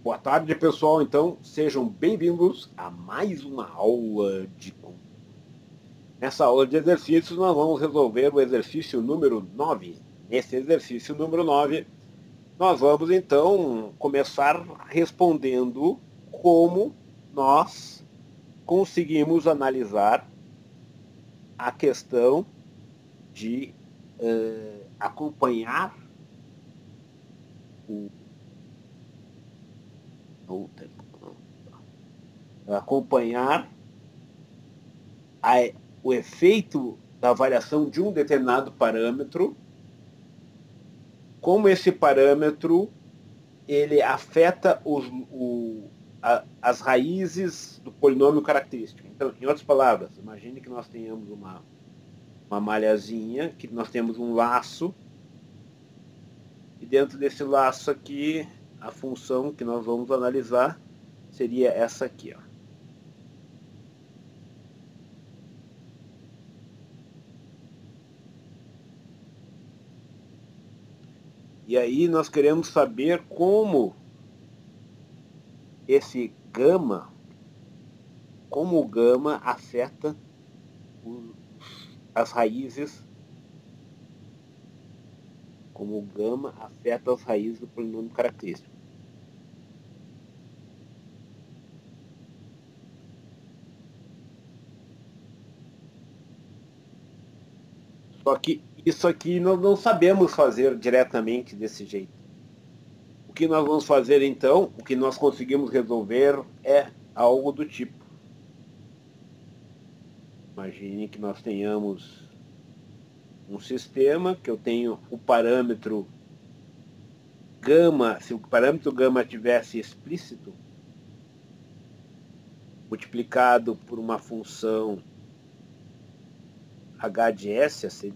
Boa tarde, pessoal. Então, sejam bem-vindos a mais uma aula de conta. Nessa aula de exercícios, nós vamos resolver o exercício número 9. Nesse exercício número 9, nós vamos, então, começar respondendo como nós conseguimos analisar a questão de acompanhar o acompanhar a, o efeito da variação de um determinado parâmetro, como esse parâmetro ele afeta as raízes do polinômio característico. Então, em outras palavras, imagine que nós tenhamos uma malhazinha, que nós temos um laço, e dentro desse laço aqui, a função que nós vamos analisar seria essa aqui, ó. E aí nós queremos saber como esse gama, como o gama afeta as raízes, como o gama afeta as raízes do polinômio característico. Só que isso aqui nós não sabemos fazer diretamente desse jeito. O que nós vamos fazer então, o que nós conseguimos resolver é algo do tipo. Imagine que nós tenhamos um sistema que eu tenho o parâmetro gama, se o parâmetro gama tivesse explícito, multiplicado por uma função h de s, a ser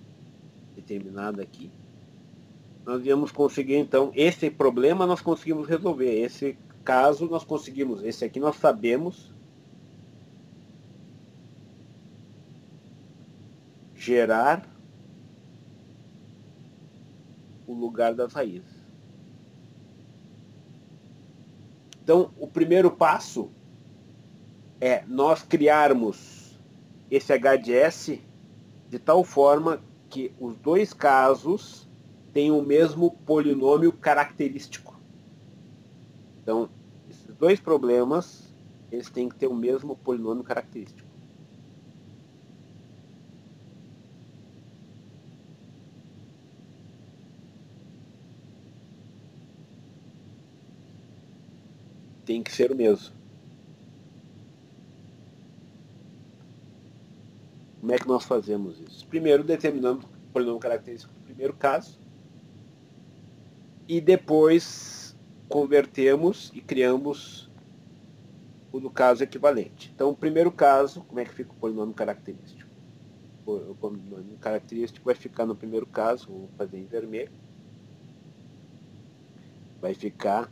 determinada aqui, nós íamos conseguir, então, esse problema nós conseguimos resolver. Esse caso nós conseguimos, esse aqui nós sabemos gerar o lugar das raízes. Então, o primeiro passo é nós criarmos esse h de s de tal forma que os dois casos tenham o mesmo polinômio característico. Então, esses dois problemas, eles têm que ter o mesmo polinômio característico. Tem que ser o mesmo. Como é que nós fazemos isso? Primeiro, determinamos o polinômio característico do primeiro caso, e depois convertemos e criamos o do caso equivalente. Então, o primeiro caso, como é que fica o polinômio característico? O polinômio característico vai ficar no primeiro caso, vou fazer em vermelho, vai ficar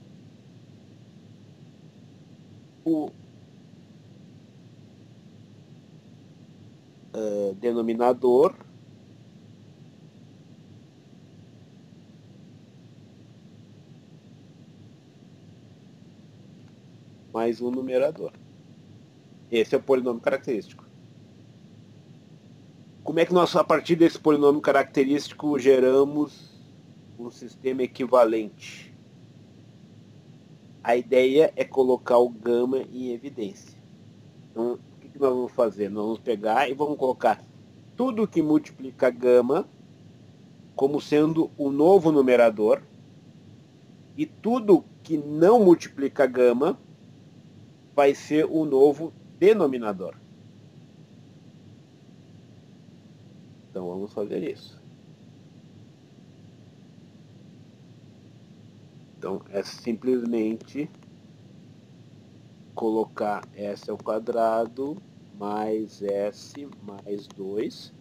o denominador mais um numerador. Esse é o polinômio característico. Como é que nós, a partir desse polinômio característico, geramos um sistema equivalente? A ideia é colocar o gama em evidência. Então, o que nós vamos fazer? Nós vamos pegar e vamos colocar tudo que multiplica gama como sendo o novo numerador, e tudo que não multiplica gama vai ser o novo denominador. Então vamos fazer isso. Então é simplesmente colocar s ao quadrado mais s mais 2.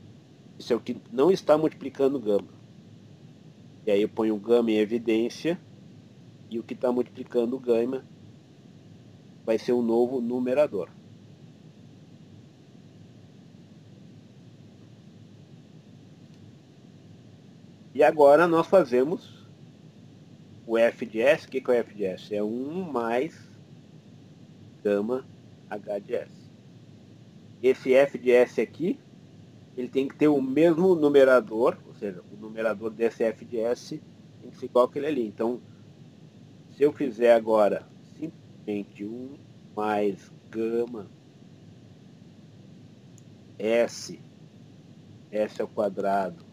Isso é o que não está multiplicando gama. E aí eu ponho o gama em evidência, e o que está multiplicando gama vai ser o novo numerador. E agora nós fazemos o f de S. O que é o f de S? É 1 mais gama H de S. Esse f de S aqui, ele tem que ter o mesmo numerador, ou seja, o numerador desse f de S tem que ser igual aquele ali. Então, se eu fizer agora simplesmente 1 mais gama S ao quadrado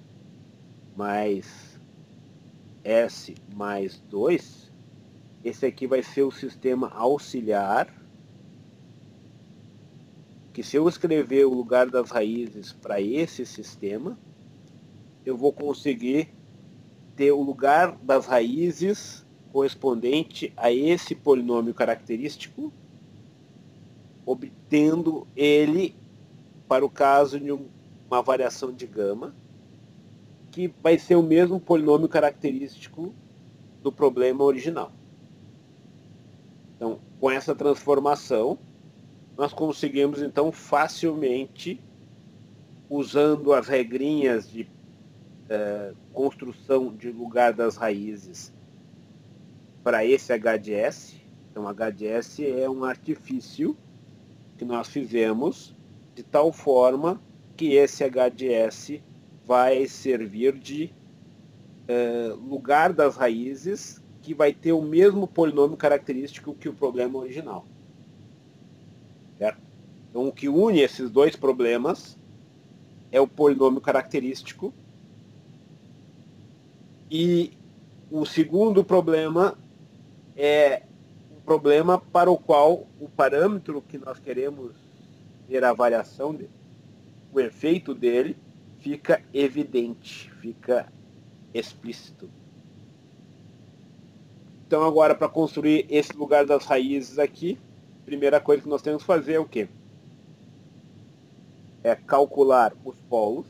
mais S mais 2, esse aqui vai ser o sistema auxiliar, que se eu escrever o lugar das raízes para esse sistema, eu vou conseguir ter o lugar das raízes correspondente a esse polinômio característico, obtendo ele para o caso de uma variação de gama, que vai ser o mesmo polinômio característico do problema original. Então, com essa transformação, nós conseguimos, então, facilmente, usando as regrinhas de construção de lugar das raízes para esse H de S. Então, H de S é um artifício que nós fizemos de tal forma que esse H de S vai servir de lugar das raízes, que vai ter o mesmo polinômio característico que o problema original. Certo? Então, o que une esses dois problemas é o polinômio característico, e o segundo problema é um problema para o qual o parâmetro que nós queremos ver a variação dele, o efeito dele, fica evidente, fica explícito. Então, agora, para construir esse lugar das raízes aqui, a primeira coisa que nós temos que fazer é o quê? É calcular os polos.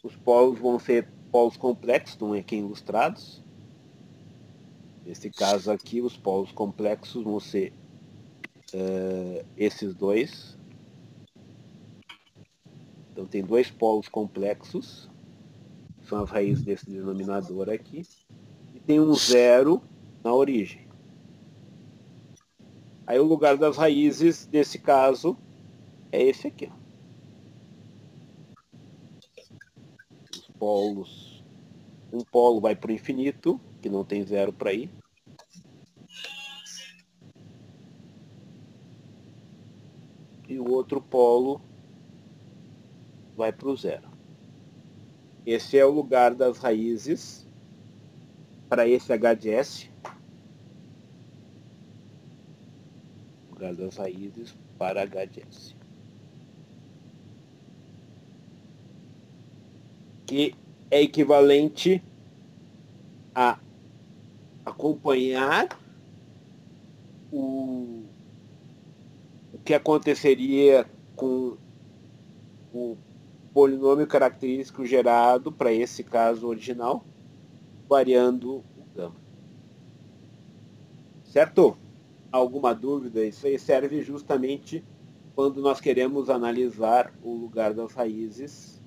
Os polos vão ser polos complexos, estão aqui ilustrados. Nesse caso aqui, os polos complexos vão ser esses dois. Então, tem dois polos complexos, são as raízes desse denominador aqui, e tem um zero na origem. Aí o lugar das raízes, nesse caso, é esse aqui. Os polos, um polo vai para o infinito, que não tem zero para ir. E o outro polo vai para o zero. Esse é o lugar das raízes para esse H de S. Lugar das raízes para H de S. Que é equivalente a acompanhar o que aconteceria com o polinômio característico gerado para esse caso original, variando o gama. Certo? Alguma dúvida? Isso aí serve justamente quando nós queremos analisar o lugar das raízes,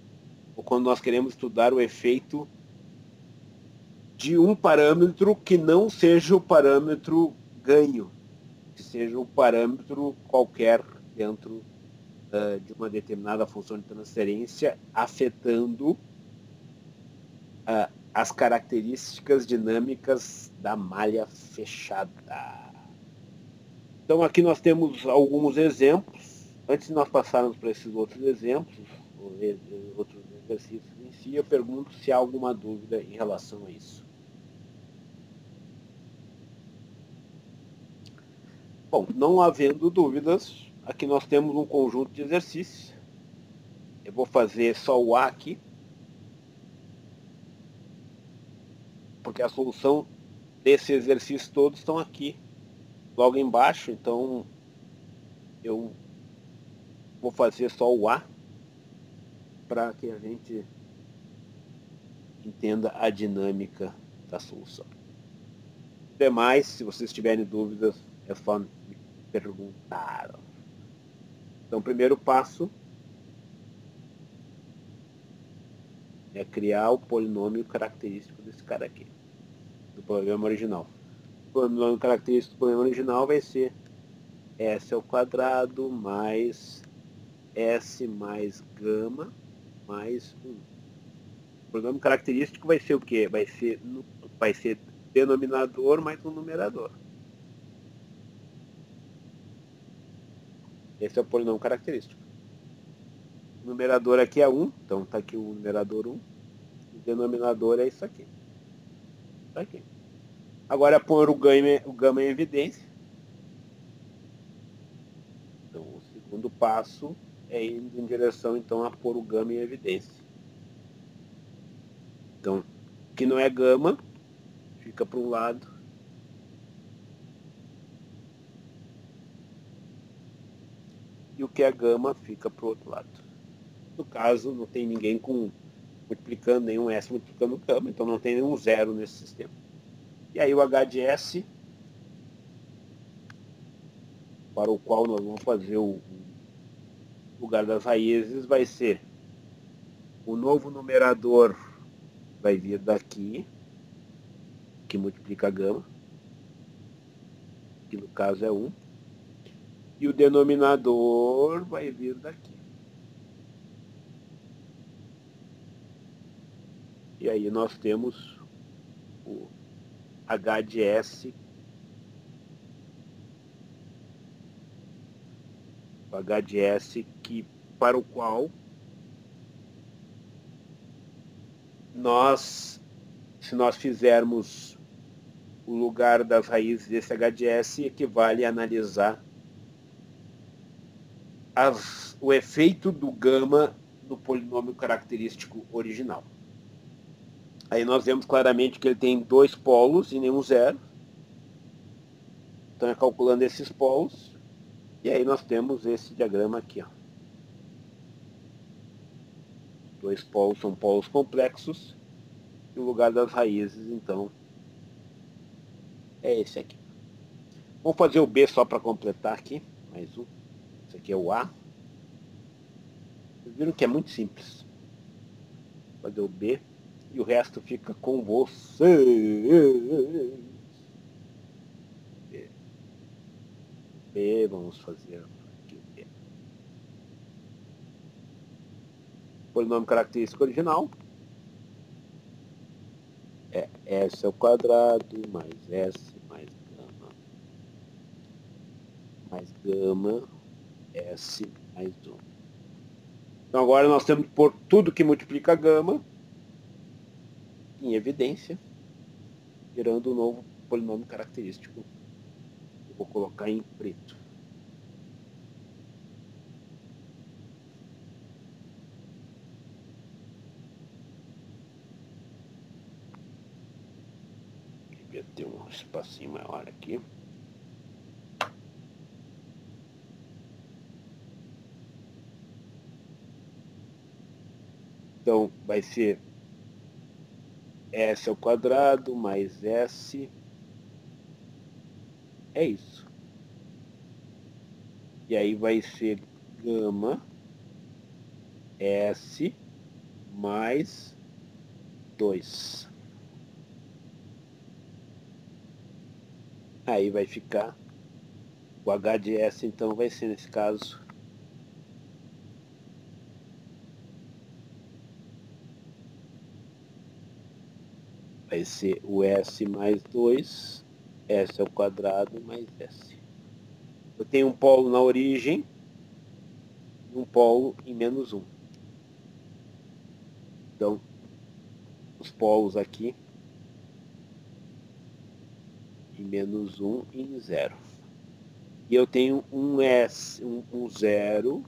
ou quando nós queremos estudar o efeito de um parâmetro que não seja o parâmetro ganho, que seja um parâmetro qualquer dentro de uma determinada função de transferência, afetando as características dinâmicas da malha fechada. Então, aqui nós temos alguns exemplos. Antes de nós passarmos para esses outros exemplos, outros exercícios em si, eu pergunto se há alguma dúvida em relação a isso. Bom, não havendo dúvidas, aqui nós temos um conjunto de exercícios. Eu vou fazer só o A aqui, porque a solução desse exercício todos estão aqui, logo embaixo. Então, eu vou fazer só o A, para que a gente entenda a dinâmica da solução. Demais, se vocês tiverem dúvidas, é só me perguntar. Então, primeiro passo, É criar o polinômio característico desse cara aqui, do problema original. O polinômio característico do problema original vai ser S ao quadrado mais S mais gama mais 1. O polinômio característico vai ser o quê? Vai ser denominador mais um numerador. Esse é o polinômio característico. O numerador aqui é 1, então está aqui o numerador 1. O denominador é isso aqui. Tá aqui. Agora é pôr o gama em evidência. Então o segundo passo é indo em direção então a pôr o gama em evidência. Então, o que não é gama fica para um lado. E o que é gama fica para o outro lado. No caso, não tem ninguém multiplicando, nenhum S multiplicando gama, então não tem nenhum zero nesse sistema. E aí o H de S, para o qual nós vamos fazer o lugar das raízes, vai ser o novo numerador vai vir daqui, que multiplica a gama, que no caso é 1, e o denominador vai vir daqui. E aí nós temos o H de S, o H de S para o qual se nós fizermos o lugar das raízes desse H de S, equivale a analisar o efeito do gama no polinômio característico original. Aí nós vemos claramente que ele tem 2 polos e nenhum zero. Então é calculando esses polos. E aí nós temos esse diagrama aqui. 2 polos são polos complexos. E o lugar das raízes, então, é esse aqui. Vamos fazer o B só para completar aqui. Mais um. Esse aqui é o A. Vocês viram que é muito simples. Vou fazer o B. E o resto fica com vocês. B, vamos fazer aqui o B. Polinômio característico original é S ao quadrado mais S mais gama S mais 1. Então agora nós temos que pôr tudo que multiplica gama em evidência, gerando um novo polinômio característico. Eu vou colocar em preto. Devia ter um espacinho maior aqui. Então vai ser S ao quadrado mais S. É isso. E aí vai ser gama S mais 2. Aí vai ficar o H de S, então vai ser nesse caso vai ser o S mais 2, S ao quadrado mais S. Eu tenho um polo na origem e um polo em menos 1. Então, os polos aqui em menos 1 e em 0. E eu tenho um 0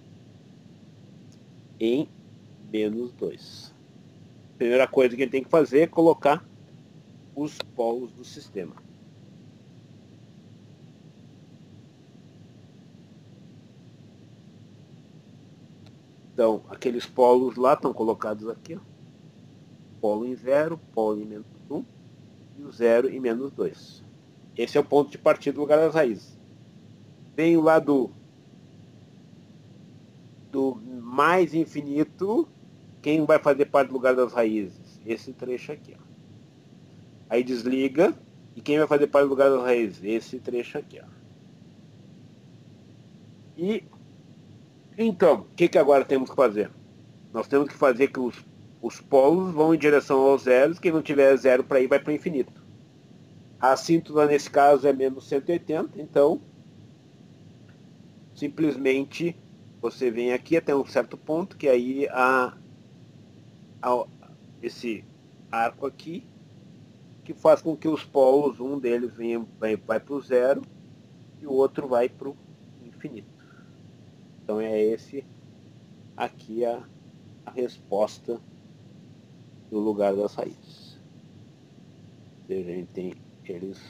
em menos 2. A primeira coisa que ele tem que fazer é colocar os polos do sistema. Então, aqueles polos lá estão colocados aqui. Ó. Polo em 0, polo em menos 1 e o 0 em menos 2. Esse é o ponto de partida do lugar das raízes. Venho lá do mais infinito quem vai fazer parte do lugar das raízes? Esse trecho aqui. Ó. Aí desliga. E quem vai fazer parte do lugar das raízes? Esse trecho aqui. Ó. E então, o que agora temos que fazer? Nós temos que fazer que os polos vão em direção aos zeros. Quem não tiver zero para ir vai para o infinito. A assíntota nesse caso é menos 180. Então, simplesmente você vem aqui até um certo ponto, que aí esse arco aqui, que faz com que os polos, um deles vai para o zero e o outro vai para o infinito. Então é esse aqui a resposta do lugar das raízes. Ou seja, a gente tem eles...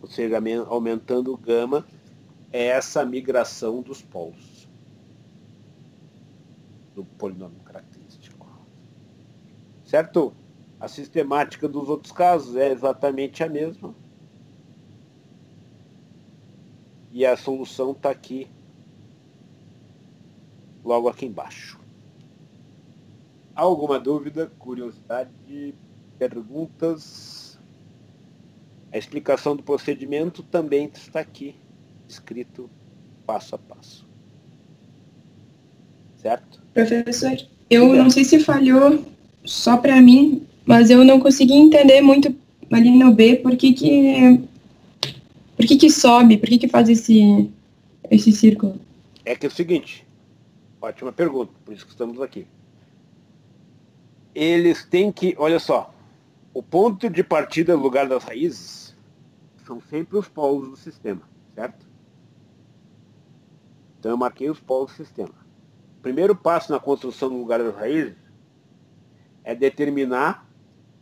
Ou seja, aumentando o gama, é essa migração dos polos do polinômio característico. Certo? A sistemática dos outros casos é exatamente a mesma. E a solução está aqui, logo aqui embaixo. Alguma dúvida, curiosidade, perguntas? A explicação do procedimento também está aqui, escrito passo a passo. Certo? Professor, eu não sei se falhou só para mim, mas eu não consegui entender muito ali no B por que sobe, por que faz esse círculo. É que é o seguinte, ótima pergunta, por isso que estamos aqui. Eles têm que, olha só, o ponto de partida no lugar das raízes são sempre os polos do sistema, certo? Então eu marquei os polos do sistema. O primeiro passo na construção do lugar das raízes é determinar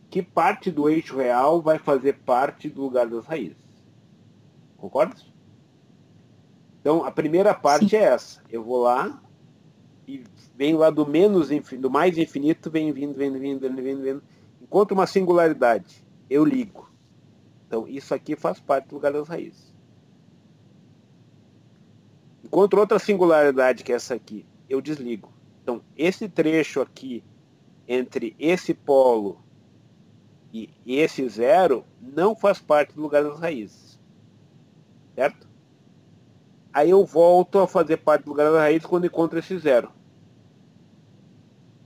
que parte do eixo real vai fazer parte do lugar das raízes. Concorda? Então a primeira parte Sim. é essa. Eu vou lá e venho lá do mais infinito, vem vindo. Encontro uma singularidade, eu ligo. Então isso aqui faz parte do lugar das raízes. Encontro outra singularidade, que é essa aqui, eu desligo. Então esse trecho aqui, entre esse polo e esse zero, não faz parte do lugar das raízes. Certo? Aí eu volto a fazer parte do lugar das raízes quando encontro esse zero.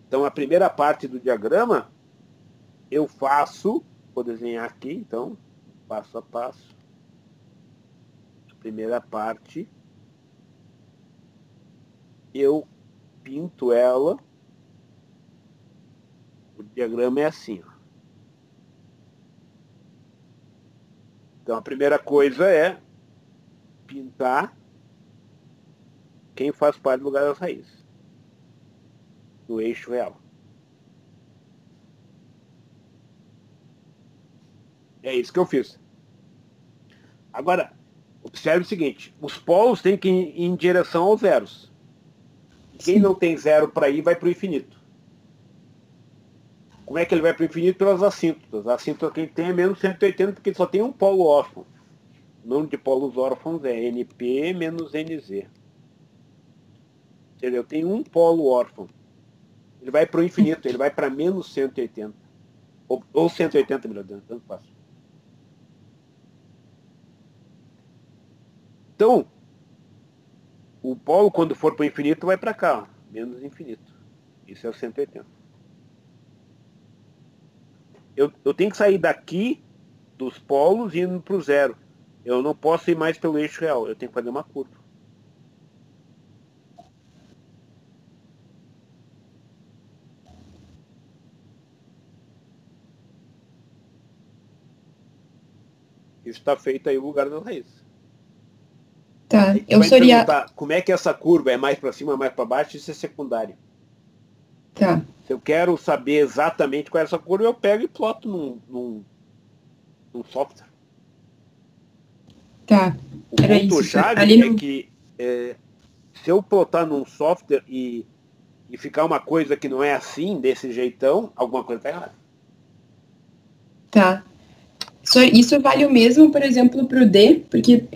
Então a primeira parte do diagrama eu faço, vou desenhar aqui, então, passo a passo. A primeira parte, eu pinto ela. O diagrama é assim, ó. Então a primeira coisa é pintar quem faz parte do lugar das raízes, do eixo real. É isso que eu fiz. Agora, observe o seguinte, os polos têm que ir em direção aos zeros. Quem Sim. não tem zero para ir, vai para o infinito. Como é que ele vai para o infinito? Pelas assíntotas. A assíntota que ele tem é menos 180, porque só tem um polo órfão. O número de polos órfãos é NP menos NZ. Ou seja, eu tenho um polo órfão. Ele vai para o infinito, ele vai para menos 180. Ou 180, melhor dizendo, tanto faz. Então, o polo, quando for para o infinito, vai para cá, ó, menos infinito. Isso é o 180. Eu tenho que sair daqui, dos polos, e indo para o zero. Eu não posso ir mais pelo eixo real, eu tenho que fazer uma curva. Isso está feito aí o lugar das raízes. Tá, eu seria... perguntar como é que essa curva é mais para cima, mais para baixo, isso é secundário. Tá. Se eu quero saber exatamente qual é essa curva, eu pego e ploto num software. Tá. O ponto-chave é que se eu plotar num software e ficar uma coisa que não é assim, desse jeitão, alguma coisa está errada. Tá. Isso vale o mesmo, por exemplo, para o D, porque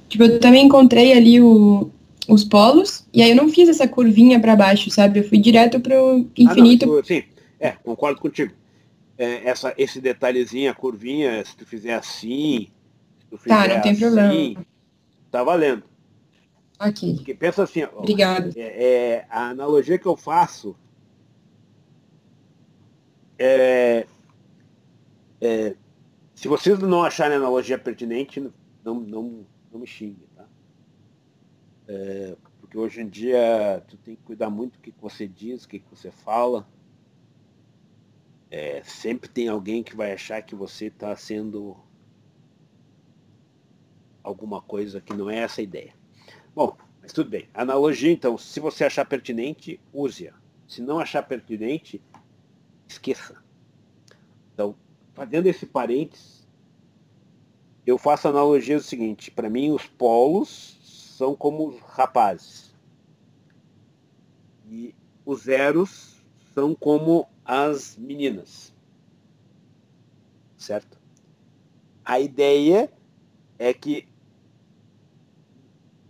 tipo, eu também encontrei ali os polos, e aí eu não fiz essa curvinha para baixo, sabe? Eu fui direto para o Não, infinito. isso, sim, concordo contigo. Esse detalhezinho, a curvinha, se tu fizer assim, se tu Tá, fizer não tem assim, problema. tá valendo. Ok, Porque pensa assim, ó, obrigada. a analogia que eu faço é, se vocês não acharem a analogia pertinente, não me xinguem, tá? Porque hoje em dia tu tem que cuidar muito do que você diz, o que você fala. Sempre tem alguém que vai achar que você está sendo alguma coisa que não é essa a ideia. Bom, mas tudo bem. Analogia, então, se você achar pertinente, use-a. Se não achar pertinente, esqueça. Então, fazendo esse parênteses, eu faço a analogia do seguinte: para mim, os polos são como os rapazes e os zeros são como as meninas, certo? A ideia é que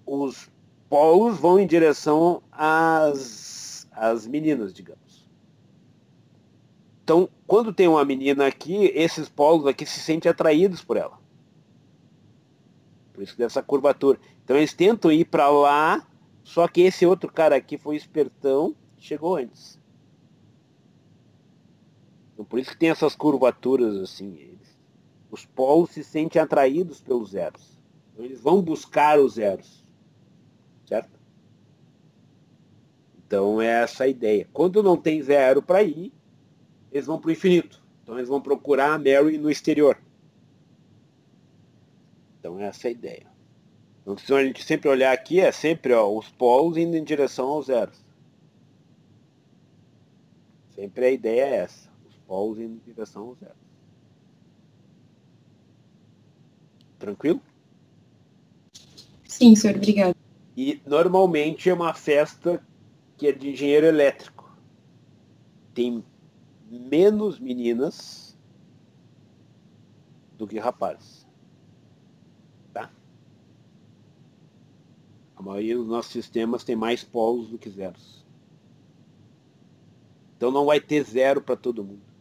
os polos vão em direção às meninas, digamos. Então, quando tem uma menina aqui, esses polos aqui se sentem atraídos por ela. Por isso dessa curvatura. Então eles tentam ir para lá, só que esse outro cara aqui foi espertão, chegou antes. Então por isso que tem essas curvaturas assim. Os polos se sentem atraídos pelos zeros. Então eles vão buscar os zeros. Certo? Então é essa a ideia. Quando não tem zero para ir, eles vão para o infinito. Então eles vão procurar a Mary no exterior. Então essa é a ideia. Então se a gente sempre olhar aqui, é sempre os polos indo em direção aos zeros. Sempre a ideia é essa. Os polos indo em direção aos zeros. Tranquilo? Sim, senhor, obrigada. E normalmente é uma festa que é de engenheiro elétrico. Tem menos meninas do que rapazes. Tá? A maioria dos nossos sistemas tem mais polos do que zeros. Então não vai ter zero para todo mundo.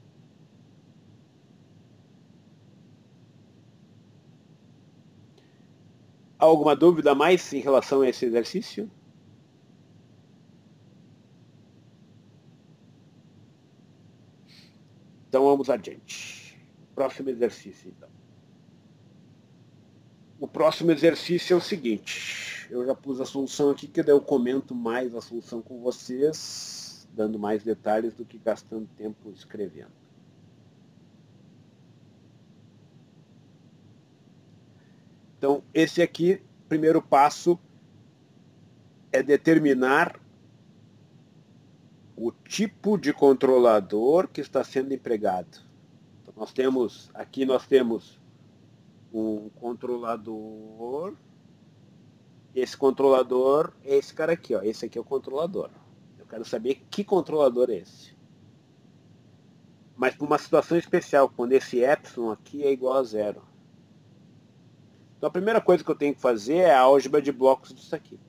Há alguma dúvida mais em relação a esse exercício? Então vamos adiante. Próximo exercício, então. O próximo exercício é o seguinte. Eu já pus a solução aqui, que daí eu comento mais a solução com vocês, dando mais detalhes do que gastando tempo escrevendo. Então, esse aqui, primeiro passo, é determinar o tipo de controlador que está sendo empregado. Então, nós temos um controlador. Esse controlador é esse cara aqui, ó. Esse aqui é o controlador. Eu quero saber que controlador é esse. Mas para uma situação especial, quando esse epsilon aqui é igual a zero. Então a primeira coisa que eu tenho que fazer é a álgebra de blocos disso aqui.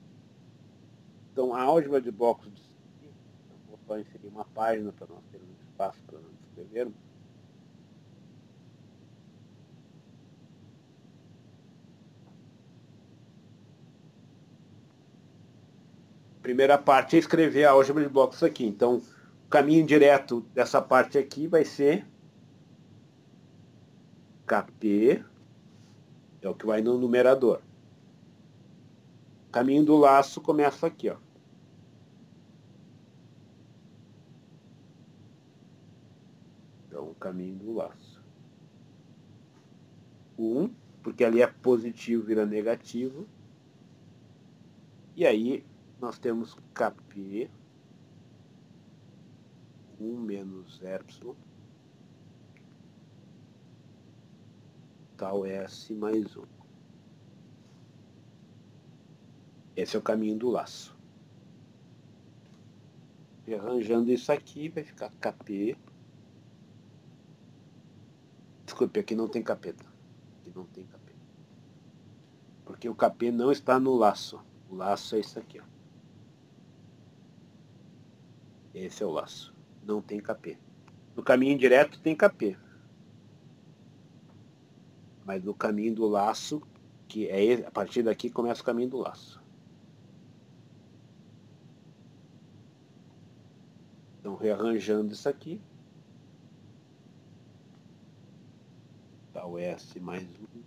Então a álgebra de blocos disso aqui, eu vou só inserir uma página para nós termos espaço para nós escrevermos. Primeira parte é escrever a álgebra de blocos aqui. Então o caminho direto dessa parte aqui vai ser KP, é o que vai no numerador. O caminho do laço começa aqui, ó. Então, o caminho do laço. 1, porque ali é positivo, vira negativo. E aí, nós temos KP, 1 menos epsilon, tal S mais 1. Esse é o caminho do laço. E arranjando isso aqui, vai ficar KP Desculpe, aqui não tem capeta. Aqui não tem capeta. Porque o KP não está no laço. O laço é isso aqui, ó. Esse é o laço. Não tem KP. No caminho direto tem KP. Mas no caminho do laço, que é a partir daqui começa o caminho do laço. Então, rearranjando isso aqui. Tal S mais um,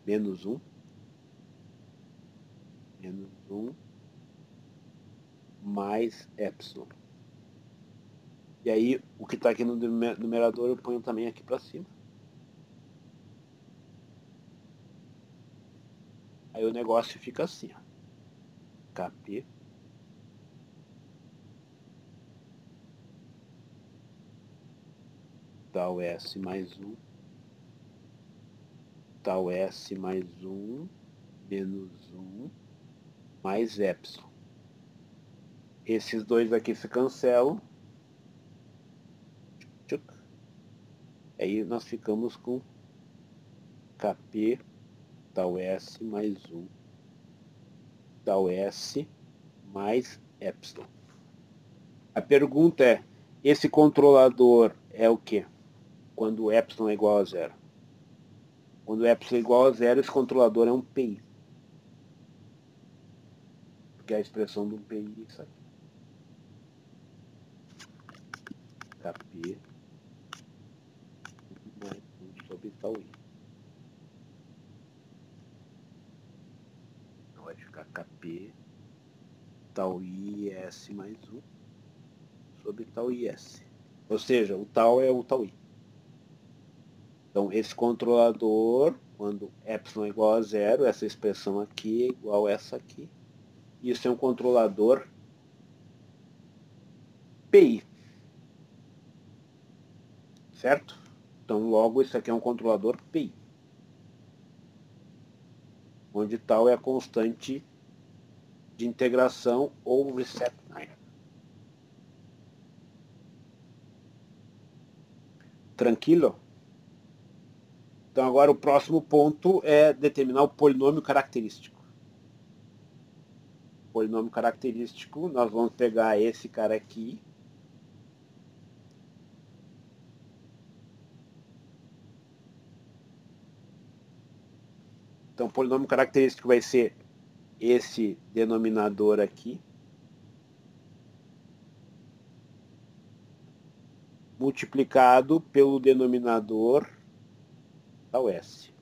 menos 1, mais epsilon. E aí, o que está aqui no numerador eu ponho também aqui para cima. Aí o negócio fica assim, ó. KP tal S mais 1, tal S mais 1, menos 1, mais epsilon. Esses dois aqui se cancelam. Aí nós ficamos com KP tal S mais 1, tal S mais epsilon. A pergunta é, esse controlador é o quê? Quando o epsilon é igual a 0. Quando o epsilon é igual a 0, esse controlador é um PI. Porque a expressão do PI é isso aqui. KP mais 1 sobre tal I. Então vai ficar KP tal IS mais 1 sobre tal IS. Ou seja, o tal é o tal I. Então, esse controlador, quando epsilon é igual a 0, essa expressão aqui é igual a essa aqui. Isso é um controlador PI. Certo? Então, logo, isso aqui é um controlador PI. Onde tal é a constante de integração ou reset time. Tranquilo? Então, agora o próximo ponto é determinar o polinômio característico. Polinômio característico, nós vamos pegar esse cara aqui. Então, o polinômio característico vai ser esse denominador aqui, multiplicado pelo denominador tal S.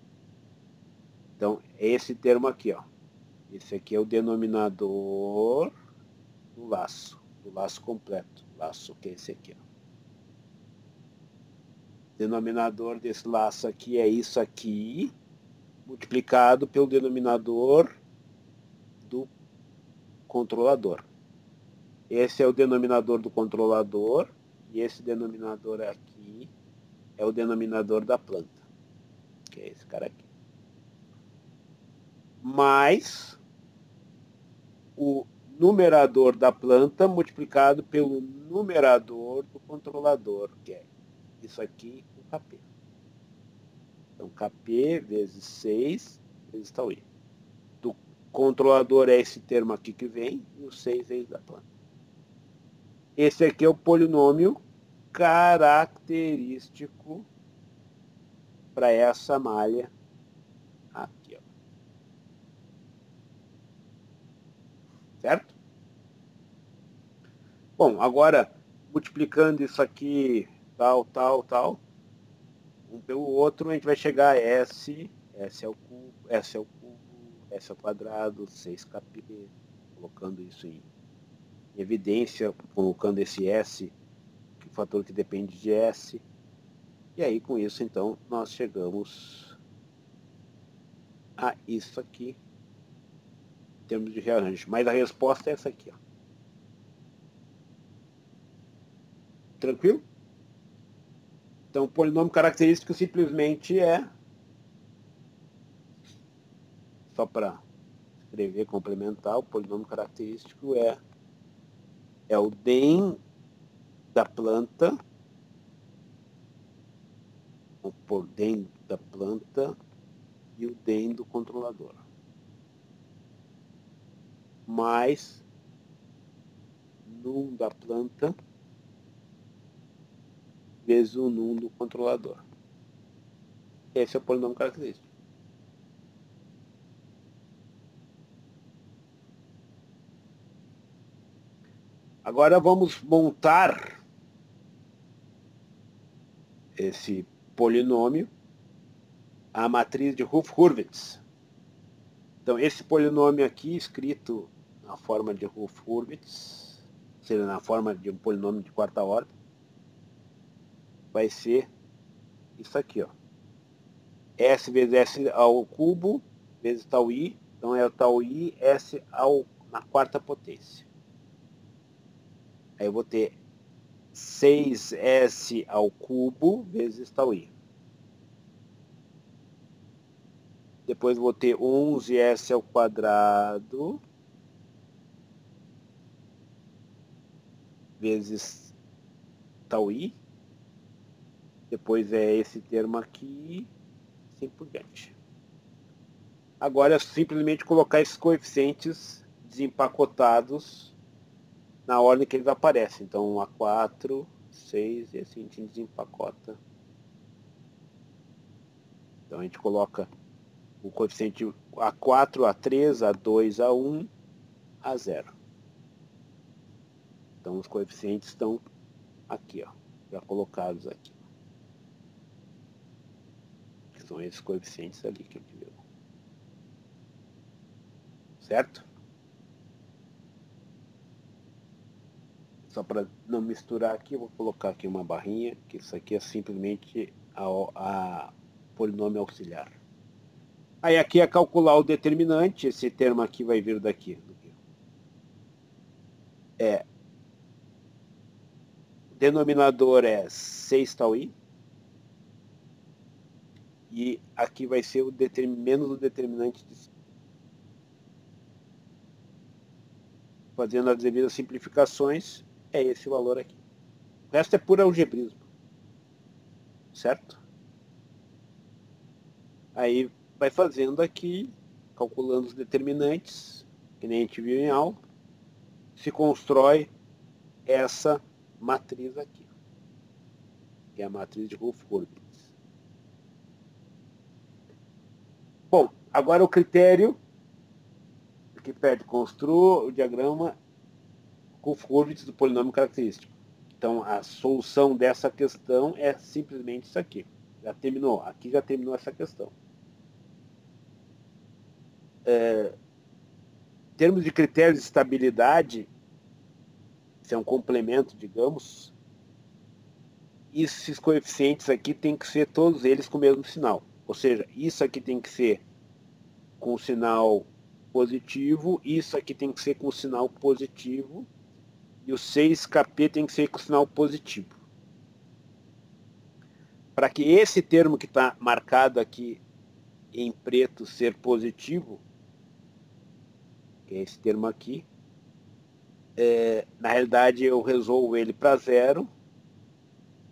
Então, é esse termo aqui, ó. Esse aqui é o denominador do laço completo. Laço que é esse aqui, ó. Denominador desse laço aqui é isso aqui, multiplicado pelo denominador do controlador. Esse é o denominador do controlador, e esse denominador aqui é o denominador da planta, que é esse cara aqui. Mais o numerador da planta multiplicado pelo numerador do controlador, que é isso aqui com KP. Então, KP vezes 6 vezes tal I. Do controlador é esse termo aqui que vem, e o 6 vezes da planta. Esse aqui é o polinômio característico para essa malha aqui, ó. Certo? Bom, agora, multiplicando isso aqui, tal, um pelo outro, a gente vai chegar a S é o cubo, S é ao quadrado, 6kp, colocando isso em evidência, colocando esse S, que é o fator que depende de S. E aí, com isso, então, nós chegamos a isso aqui, em termos de rearranjo. Mas a resposta é essa aqui, ó. Tranquilo? Então, o polinômio característico simplesmente é, só para escrever, complementar, o polinômio característico é o DEM da planta Vamos pôr den da planta e o den do controlador. Mais num da planta vezes o num do controlador. Esse é o polinômio característico. Agora vamos montar esse polinômio a matriz de Hurwitz. Então, esse polinômio aqui, escrito na forma de Hurwitz, ou seja, na forma de um polinômio de quarta ordem, vai ser isso aqui, ó. S vezes S ao cubo, vezes tau I, então é o tau I, S na quarta potência. Aí eu vou ter 6S ao cubo vezes tau I. Depois vou ter 11S ao quadrado vezes tau I. Depois é esse termo aqui, assim por diante. Agora é simplesmente colocar esses coeficientes desempacotados na ordem que eles aparecem. Então, A4, 6 e assim a gente desempacota. Então, a gente coloca o coeficiente A4, A3, A2, A1, A0. Então, os coeficientes estão aqui, ó, já colocados aqui. Que são esses coeficientes ali que a gente viu. Certo? Só para não misturar aqui, eu vou colocar aqui uma barrinha, que isso aqui é simplesmente a polinômio auxiliar. Aí aqui é calcular o determinante, esse termo aqui vai vir daqui. O denominador é 6 tau I. E aqui vai ser menos o determinante de cima. Fazendo as devidas simplificações, é esse valor aqui. O resto é puro algebrismo. Certo? Aí vai fazendo aqui, calculando os determinantes, que nem a gente viu em aula, se constrói essa matriz aqui, que é a matriz de Hurwitz. Bom, agora o critério que pede construa o diagrama Hurwitz do polinômio característico. Então, a solução dessa questão é simplesmente isso aqui. Já terminou. Aqui já terminou essa questão. Em termos de critérios de estabilidade, isso é um complemento, digamos, esses coeficientes aqui tem que ser todos eles com o mesmo sinal. Ou seja, isso aqui tem que ser com o sinal positivo, isso aqui tem que ser com o sinal positivo, e o 6Kp tem que ser com o sinal positivo. Para que esse termo que está marcado aqui em preto ser positivo, que é esse termo aqui, na realidade eu resolvo ele para zero,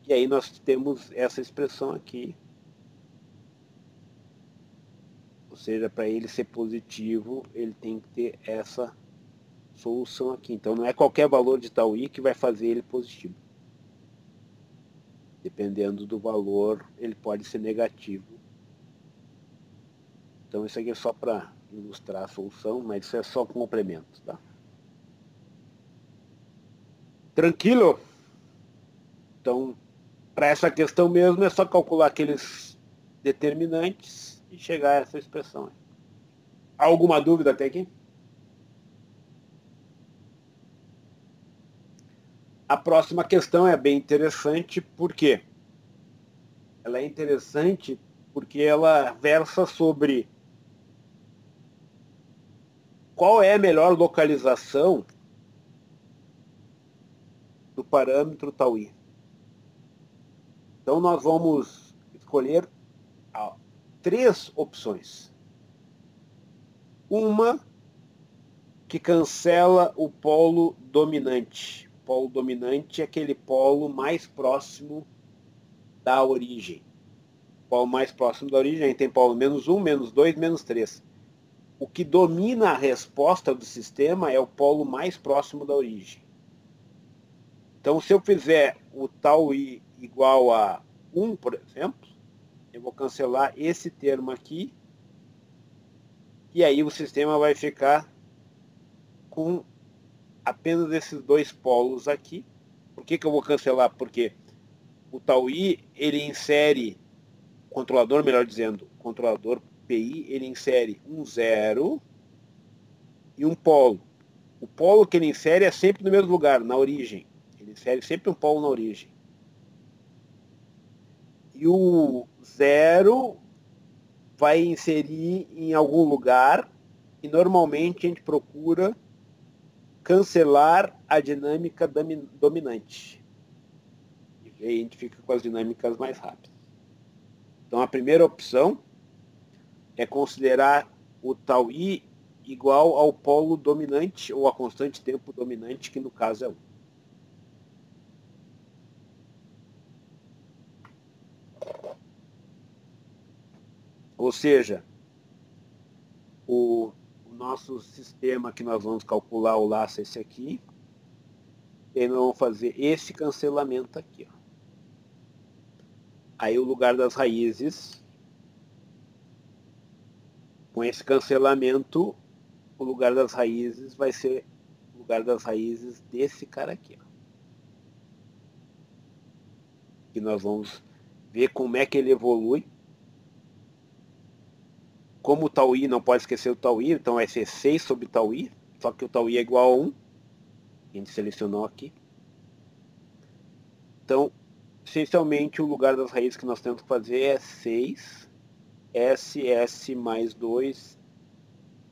e aí nós temos essa expressão aqui. Ou seja, para ele ser positivo, ele tem que ter essa solução aqui. Então não é qualquer valor de tau I que vai fazer ele positivo. Dependendo do valor, ele pode ser negativo. Então isso aqui é só para ilustrar a solução, mas isso é só complemento, tá? Tranquilo? Então, para essa questão mesmo, é só calcular aqueles determinantes e chegar a essa expressão. Alguma dúvida até aqui? A próxima questão é bem interessante, por quê? Ela é interessante porque ela versa sobre qual é a melhor localização do parâmetro tau I. Então nós vamos escolher 3 opções. Uma que cancela o polo dominante. O polo dominante é aquele polo mais próximo da origem. polo mais próximo da origem, a gente tem polo menos 1, menos 2, menos 3. O que domina a resposta do sistema é o polo mais próximo da origem. Então, se eu fizer o tau i igual a 1, por exemplo, eu vou cancelar esse termo aqui, e aí o sistema vai ficar com apenas esses dois polos aqui. Por que eu vou cancelar? Porque o tau i, ele insere, o controlador, melhor dizendo, o controlador PI, ele insere um zero e um polo. O polo que ele insere é sempre no mesmo lugar, na origem. Ele insere sempre um polo na origem. E o zero vai inserir em algum lugar e normalmente a gente procura cancelar a dinâmica dominante. E aí a gente fica com as dinâmicas mais rápidas. Então a primeira opção é considerar o tau i igual ao polo dominante ou a constante tempo dominante, que no caso é 1. Ou seja, o nosso sistema que nós vamos calcular o laço é esse aqui. E nós vamos fazer esse cancelamento aqui. Ó. Aí o lugar das raízes, com esse cancelamento, o lugar das raízes vai ser o lugar das raízes desse cara aqui. Ó. Que nós vamos ver como é que ele evolui. Como o tau i, não pode esquecer o tau i, então vai ser 6 sobre tau i, só que o tau i é igual a 1, a gente selecionou aqui. Então, essencialmente, o lugar das raízes que nós temos que fazer é 6, S mais 2,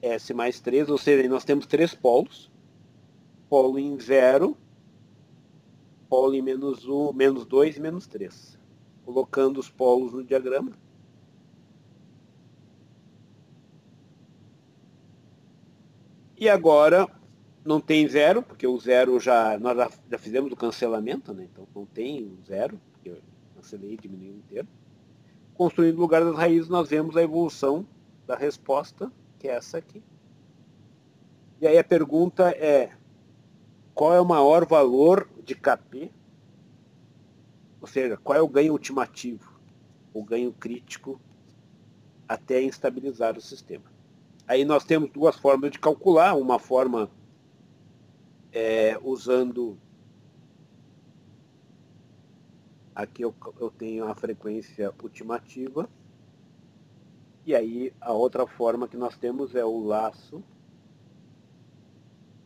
S mais 3, ou seja, nós temos 3 polos. Polo em 0, polo em menos 1, menos 2 e menos 3. Colocando os polos no diagrama. E agora não tem zero, porque o zero nós já fizemos o cancelamento, né? Então não tem o zero, porque eu cancelei e diminui inteiro. Construindo o lugar das raízes, nós vemos a evolução da resposta, que é essa aqui. E aí a pergunta é, qual é o maior valor de Kp? Ou seja, qual é o ganho ultimativo, o ganho crítico, até instabilizar o sistema? Aí nós temos duas formas de calcular, uma forma usando, aqui eu tenho a frequência ultimativa, e aí a outra forma que nós temos é o laço.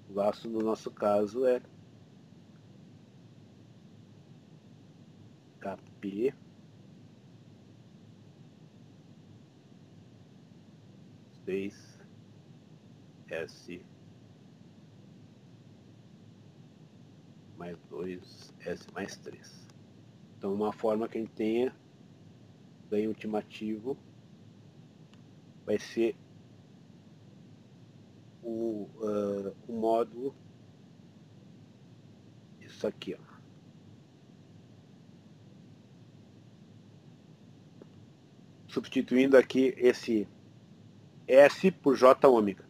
O laço no nosso caso é Kp S mais 2, S mais 3. Então, uma forma que a gente tenha ganho ultimativo vai ser o módulo, isso aqui, ó. Substituindo aqui esse S por J ômega.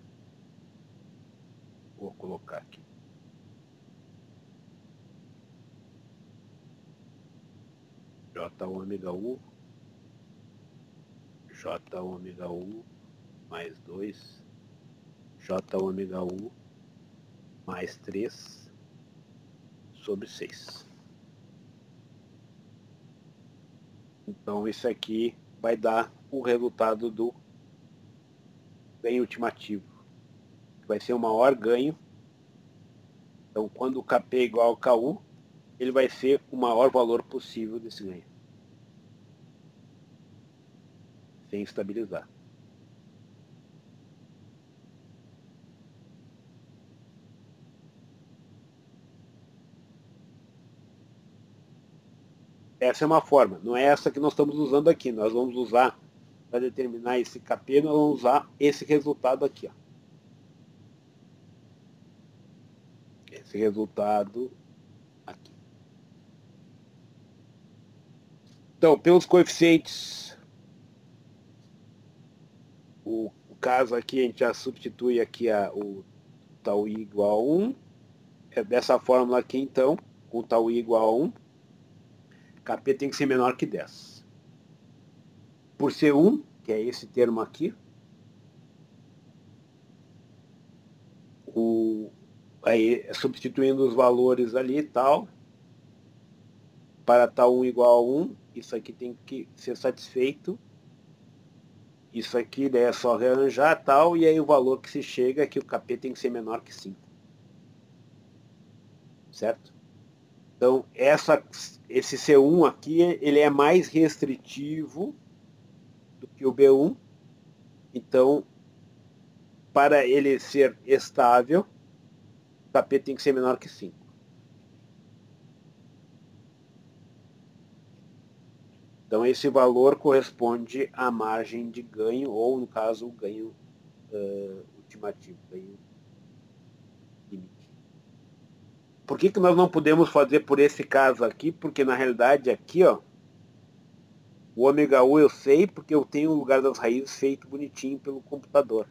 Vou colocar aqui. J ômega U, J ômega U mais 2, J ômega U mais 3 sobre 6. Então isso aqui vai dar o resultado do ganho ultimativo. Vai ser o maior ganho. Então quando o Kp é igual ao Ku, ele vai ser o maior valor possível desse ganho. Sem estabilizar. Essa é uma forma, não é essa que nós estamos usando aqui. Nós vamos usar, para determinar esse Kp, nós vamos usar esse resultado aqui. Ó. Esse resultado aqui. Então, pelos coeficientes o caso aqui, a gente já substitui aqui o tau i igual a 1. É dessa fórmula aqui, então, com tau i igual a 1, Kp tem que ser menor que 10. Por ser 1, que é esse termo aqui, aí, substituindo os valores ali e tal, para tau 1 igual a 1, isso aqui tem que ser satisfeito. Isso aqui daí é só rearranjar tal, e aí o valor que se chega é que o Kp tem que ser menor que 5. Certo? Então, esse C1 aqui, ele é mais restritivo do que o B1. Então, para ele ser estável, o Kp tem que ser menor que 5. Então, esse valor corresponde à margem de ganho, ou, no caso, o ganho ultimativo, ganho limite. Por que nós não podemos fazer por esse caso aqui? Porque, na realidade, aqui, ó, o ômega U eu sei porque eu tenho o lugar das raízes feito bonitinho pelo computador.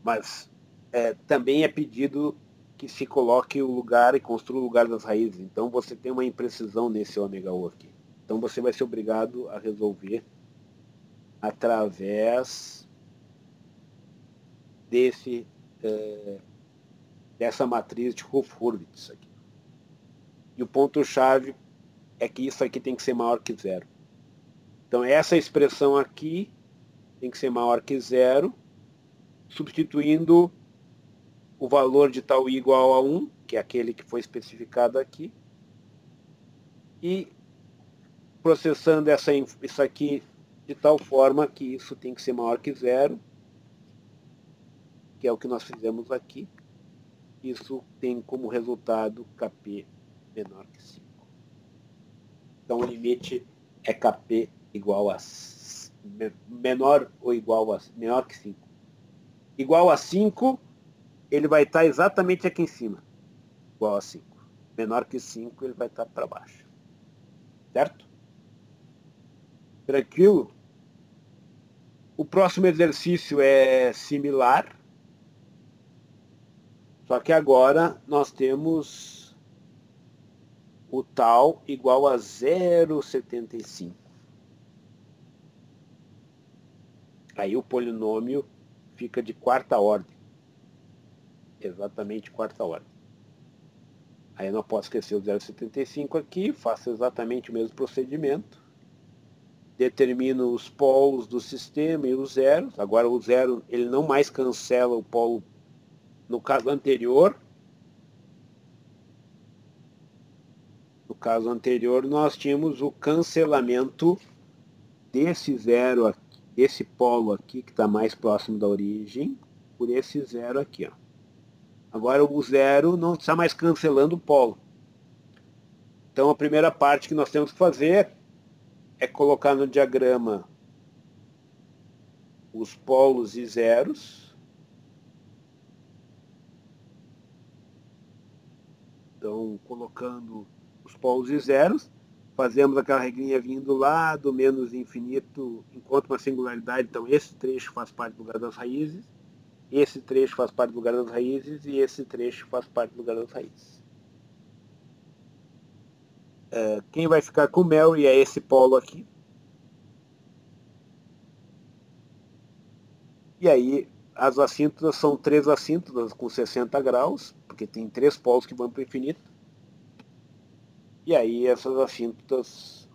Mas também é pedido que se coloque o lugar e construa o lugar das raízes. Então, você tem uma imprecisão nesse ômega U aqui. Então, você vai ser obrigado a resolver através dessa matriz de Hurwitz aqui. E o ponto-chave é que isso aqui tem que ser maior que 0. Então, essa expressão aqui tem que ser maior que 0, substituindo o valor de tau i igual a 1, que é aquele que foi especificado aqui, e processando isso aqui de tal forma que isso tem que ser maior que 0, que é o que nós fizemos aqui. Isso tem como resultado Kp menor que 5. Então, o limite é Kp igual a menor ou igual a menor que 5. Igual a 5, ele vai estar exatamente aqui em cima. Igual a 5. Menor que 5, ele vai estar para baixo. Certo? Tranquilo? O próximo exercício é similar. Só que agora nós temos o tal igual a 0,75. Aí o polinômio fica de quarta ordem. Exatamente quarta ordem. Aí eu não posso esquecer o 0,75 aqui, faço exatamente o mesmo procedimento. Determino os polos do sistema e os zeros. Agora o zero ele não mais cancela o polo. No caso anterior, nós tínhamos o cancelamento desse zero aqui, esse polo aqui que está mais próximo da origem, por esse zero aqui, ó. Agora o zero não está mais cancelando o polo. Então a primeira parte que nós temos que fazer é colocar no diagrama os polos e zeros. Então, colocando os polos e zeros, fazemos aquela regrinha vindo lá do menos infinito, enquanto uma singularidade. Então, esse trecho faz parte do lugar das raízes, esse trecho faz parte do lugar das raízes e esse trecho faz parte do lugar das raízes. Quem vai ficar com o Mary é esse polo aqui. E aí, as assíntotas são 3 assíntotas com 60 graus, porque tem 3 polos que vão para o infinito. E aí, essas assíntotas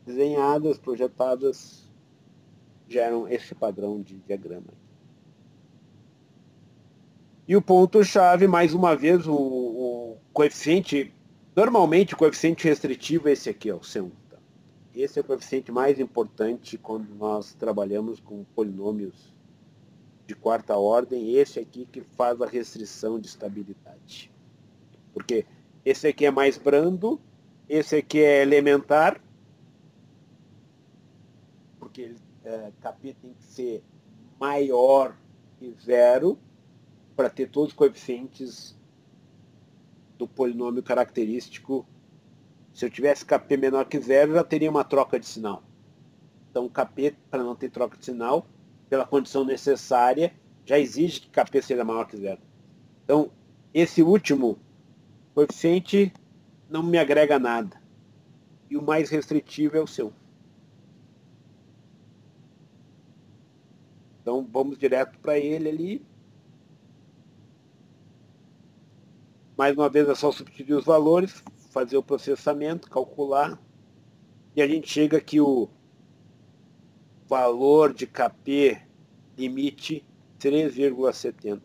desenhadas, projetadas, geram esse padrão de diagrama. E o ponto-chave, mais uma vez, o coeficiente, normalmente o coeficiente restritivo é esse aqui, ó, o C1. Tá? Esse é o coeficiente mais importante quando nós trabalhamos com polinômios de quarta ordem, esse aqui que faz a restrição de estabilidade. Porque esse aqui é mais brando, esse aqui é elementar, porque Kp tem que ser maior que 0 para ter todos os coeficientes do polinômio característico. Se eu tivesse Kp menor que 0, já teria uma troca de sinal. Então, Kp, para não ter troca de sinal, pela condição necessária, já exige que Kp seja maior que zero. Então, esse último coeficiente não me agrega nada. E o mais restritivo é o seu. Então, vamos direto para ele ali. Mais uma vez, é só substituir os valores, fazer o processamento, calcular. E a gente chega que o valor de Kp limite 3,70.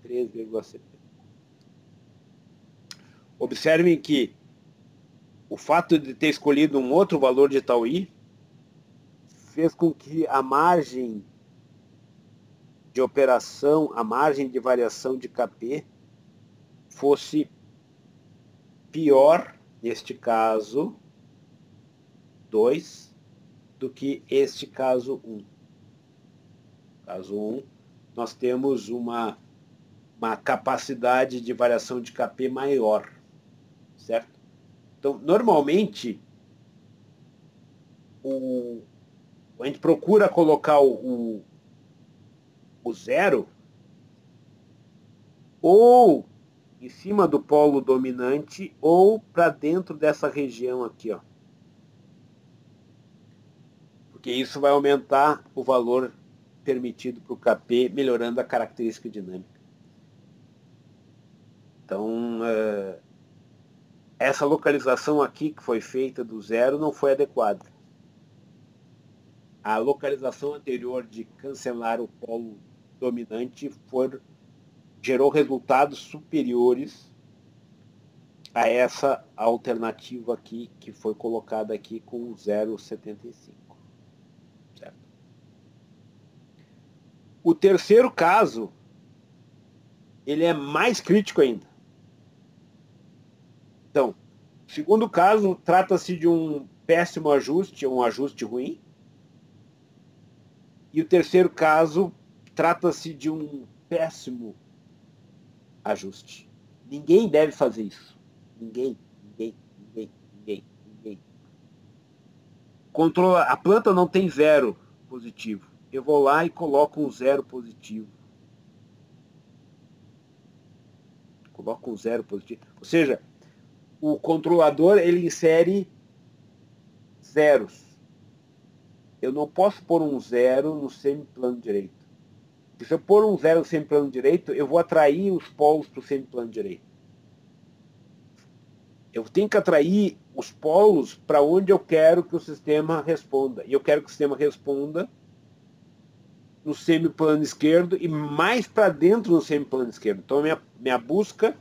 3,70. Observem que o fato de ter escolhido um outro valor de τi fez com que a margem de operação, a margem de variação de Kp fosse pior, neste caso, 2, do que este caso 1. Caso 1, nós temos uma capacidade de variação de Kp maior, certo? Então, normalmente, a gente procura colocar o zero ou em cima do polo dominante ou para dentro dessa região aqui, ó. Porque isso vai aumentar o valor permitido para o Kp, melhorando a característica dinâmica. Então, essa localização aqui que foi feita do zero não foi adequada. A localização anterior de cancelar o polo dominante gerou resultados superiores a essa alternativa aqui, que foi colocada aqui com 0,75. Certo? O terceiro caso, ele é mais crítico ainda. Então, o segundo caso, trata-se de um péssimo ajuste, um ajuste ruim. E o terceiro caso, trata-se de um péssimo ajuste. Ninguém deve fazer isso. Ninguém. A planta não tem zero positivo. Eu vou lá e coloco um zero positivo. Coloco um zero positivo. Ou seja, o controlador, ele insere zeros. Eu não posso pôr um zero no semiplano direito. Se eu pôr um zero no semiplano direito, eu vou atrair os polos para o semiplano direito. Eu tenho que atrair os polos para onde eu quero que o sistema responda. E eu quero que o sistema responda no semiplano esquerdo e mais para dentro no semiplano esquerdo. Então, minha busca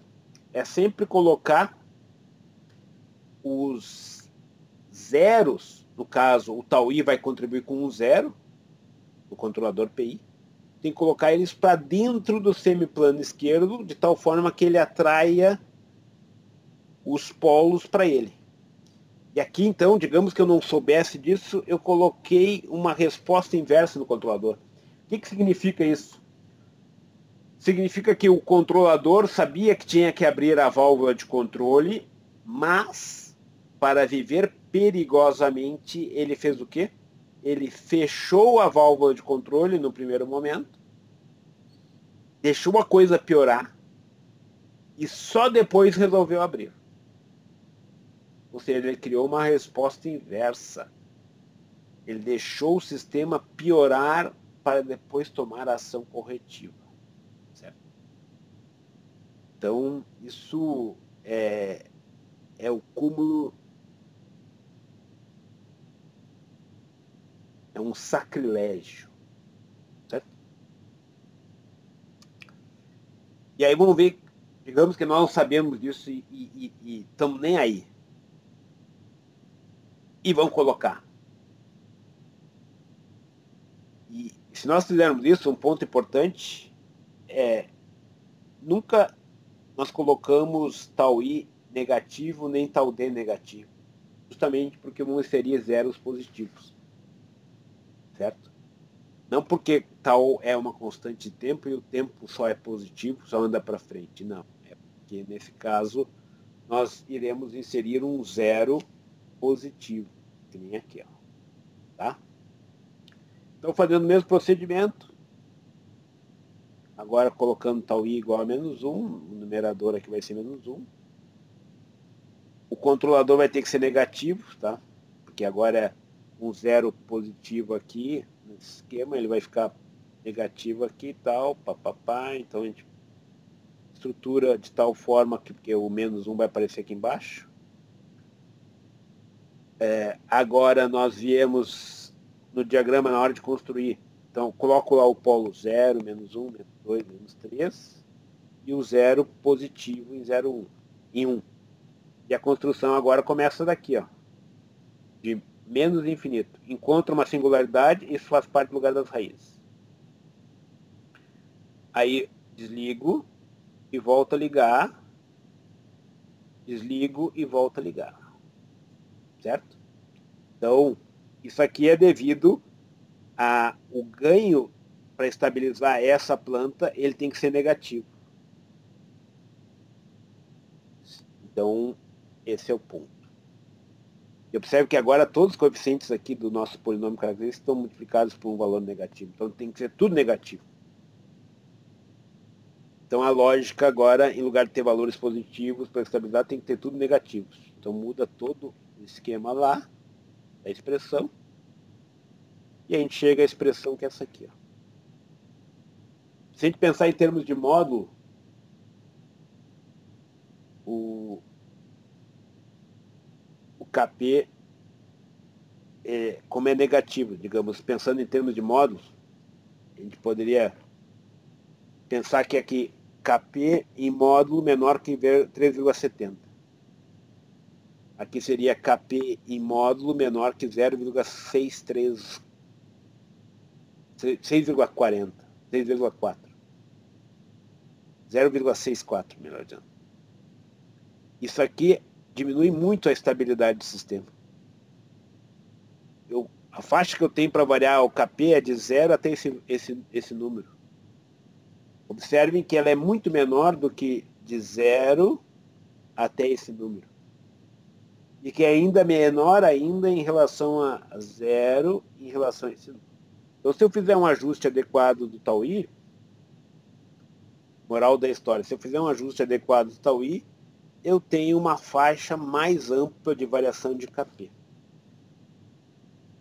é sempre colocar os zeros, no caso, o τi vai contribuir com um zero, o controlador PI, tem que colocar eles para dentro do semiplano esquerdo, de tal forma que ele atraia os polos para ele. E aqui, então, digamos que eu não soubesse disso, eu coloquei uma resposta inversa no controlador. O que significa isso? Significa que o controlador sabia que tinha que abrir a válvula de controle, mas, para viver perigosamente, ele fez o quê? Ele fechou a válvula de controle no primeiro momento, deixou a coisa piorar e só depois resolveu abrir. Ou seja, ele criou uma resposta inversa. Ele deixou o sistema piorar para depois tomar a ação corretiva. Certo? Então, isso é o cúmulo, é um sacrilégio. Certo? E aí vamos ver, digamos que nós não sabemos disso e estamos nem aí. E vamos colocar. E se nós fizermos isso, um ponto importante é nunca nós colocamos τi negativo nem τd negativo. Justamente porque vão inserir zeros positivos. Certo? Não porque τ é uma constante de tempo e o tempo só é positivo, só anda para frente. Não. É porque, nesse caso, nós iremos inserir um zero positivo. Que nem aqui. Ó. Tá? Então, fazendo o mesmo procedimento, agora colocando tal i igual a -1, o numerador aqui vai ser -1. O controlador vai ter que ser negativo, tá? Porque agora é um zero positivo aqui, nesse esquema, ele vai ficar negativo aqui e tal, papapá. Então a gente estrutura de tal forma que porque o -1 vai aparecer aqui embaixo. Agora nós viemos no diagrama na hora de construir. Então, coloco lá o polo 0, -1, -2, -3 e o zero positivo em 0, 1, em 1. E a construção agora começa daqui, ó, de menos infinito. Encontra uma singularidade, isso faz parte do lugar das raízes. Aí desligo e volto a ligar. Desligo e volto a ligar. Certo? Então, isso aqui é devido o ganho para estabilizar essa planta, ele tem que ser negativo. Então, esse é o ponto. E observe que agora todos os coeficientes aqui do nosso polinômio característico estão multiplicados por um valor negativo. Então, tem que ser tudo negativo. Então, a lógica agora, em lugar de ter valores positivos para estabilizar, tem que ter tudo negativos. Então, muda todo o esquema lá, da expressão. E a gente chega à expressão que é essa aqui. Ó. Se a gente pensar em termos de módulo, o Kp, como é negativo, digamos, pensando em termos de módulos, a gente poderia pensar que aqui Kp em módulo menor que 3,70. Aqui seria Kp em módulo menor que 0,63, 6,40, 6,4. 0,64, melhor dizendo. Isso aqui diminui muito a estabilidade do sistema. A faixa que eu tenho para variar o Kp é de 0 até esse número. Observem que ela é muito menor do que de 0 até esse número. E que é ainda menor ainda em relação a 0 em relação a esse número. Então, se eu fizer um ajuste adequado do tau i, moral da história, se eu fizer um ajuste adequado do tau i, eu tenho uma faixa mais ampla de variação de Kp,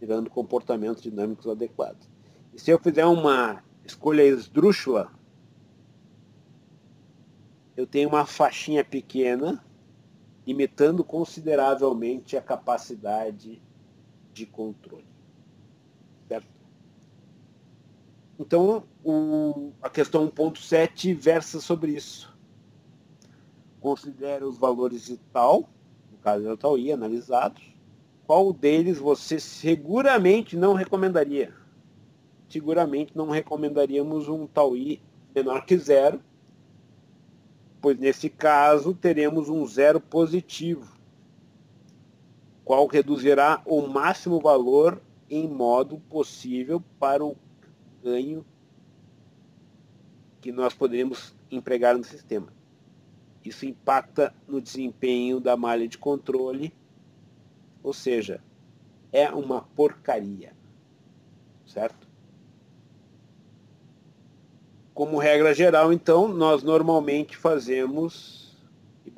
tirando comportamentos dinâmicos adequados. E se eu fizer uma escolha esdrúxula, eu tenho uma faixinha pequena, limitando consideravelmente a capacidade de controle. Certo? Então, a questão 1.7 versa sobre isso. Considere os valores de tal, no caso do tau i, analisados. Qual deles você seguramente não recomendaria? Seguramente não recomendaríamos um tau i menor que 0, pois nesse caso teremos um zero positivo, qual reduzirá o máximo valor em modo possível para o ganho que nós podemos empregar no sistema. Isso impacta no desempenho da malha de controle, ou seja, é uma porcaria, certo? Como regra geral, então, nós normalmente fazemos e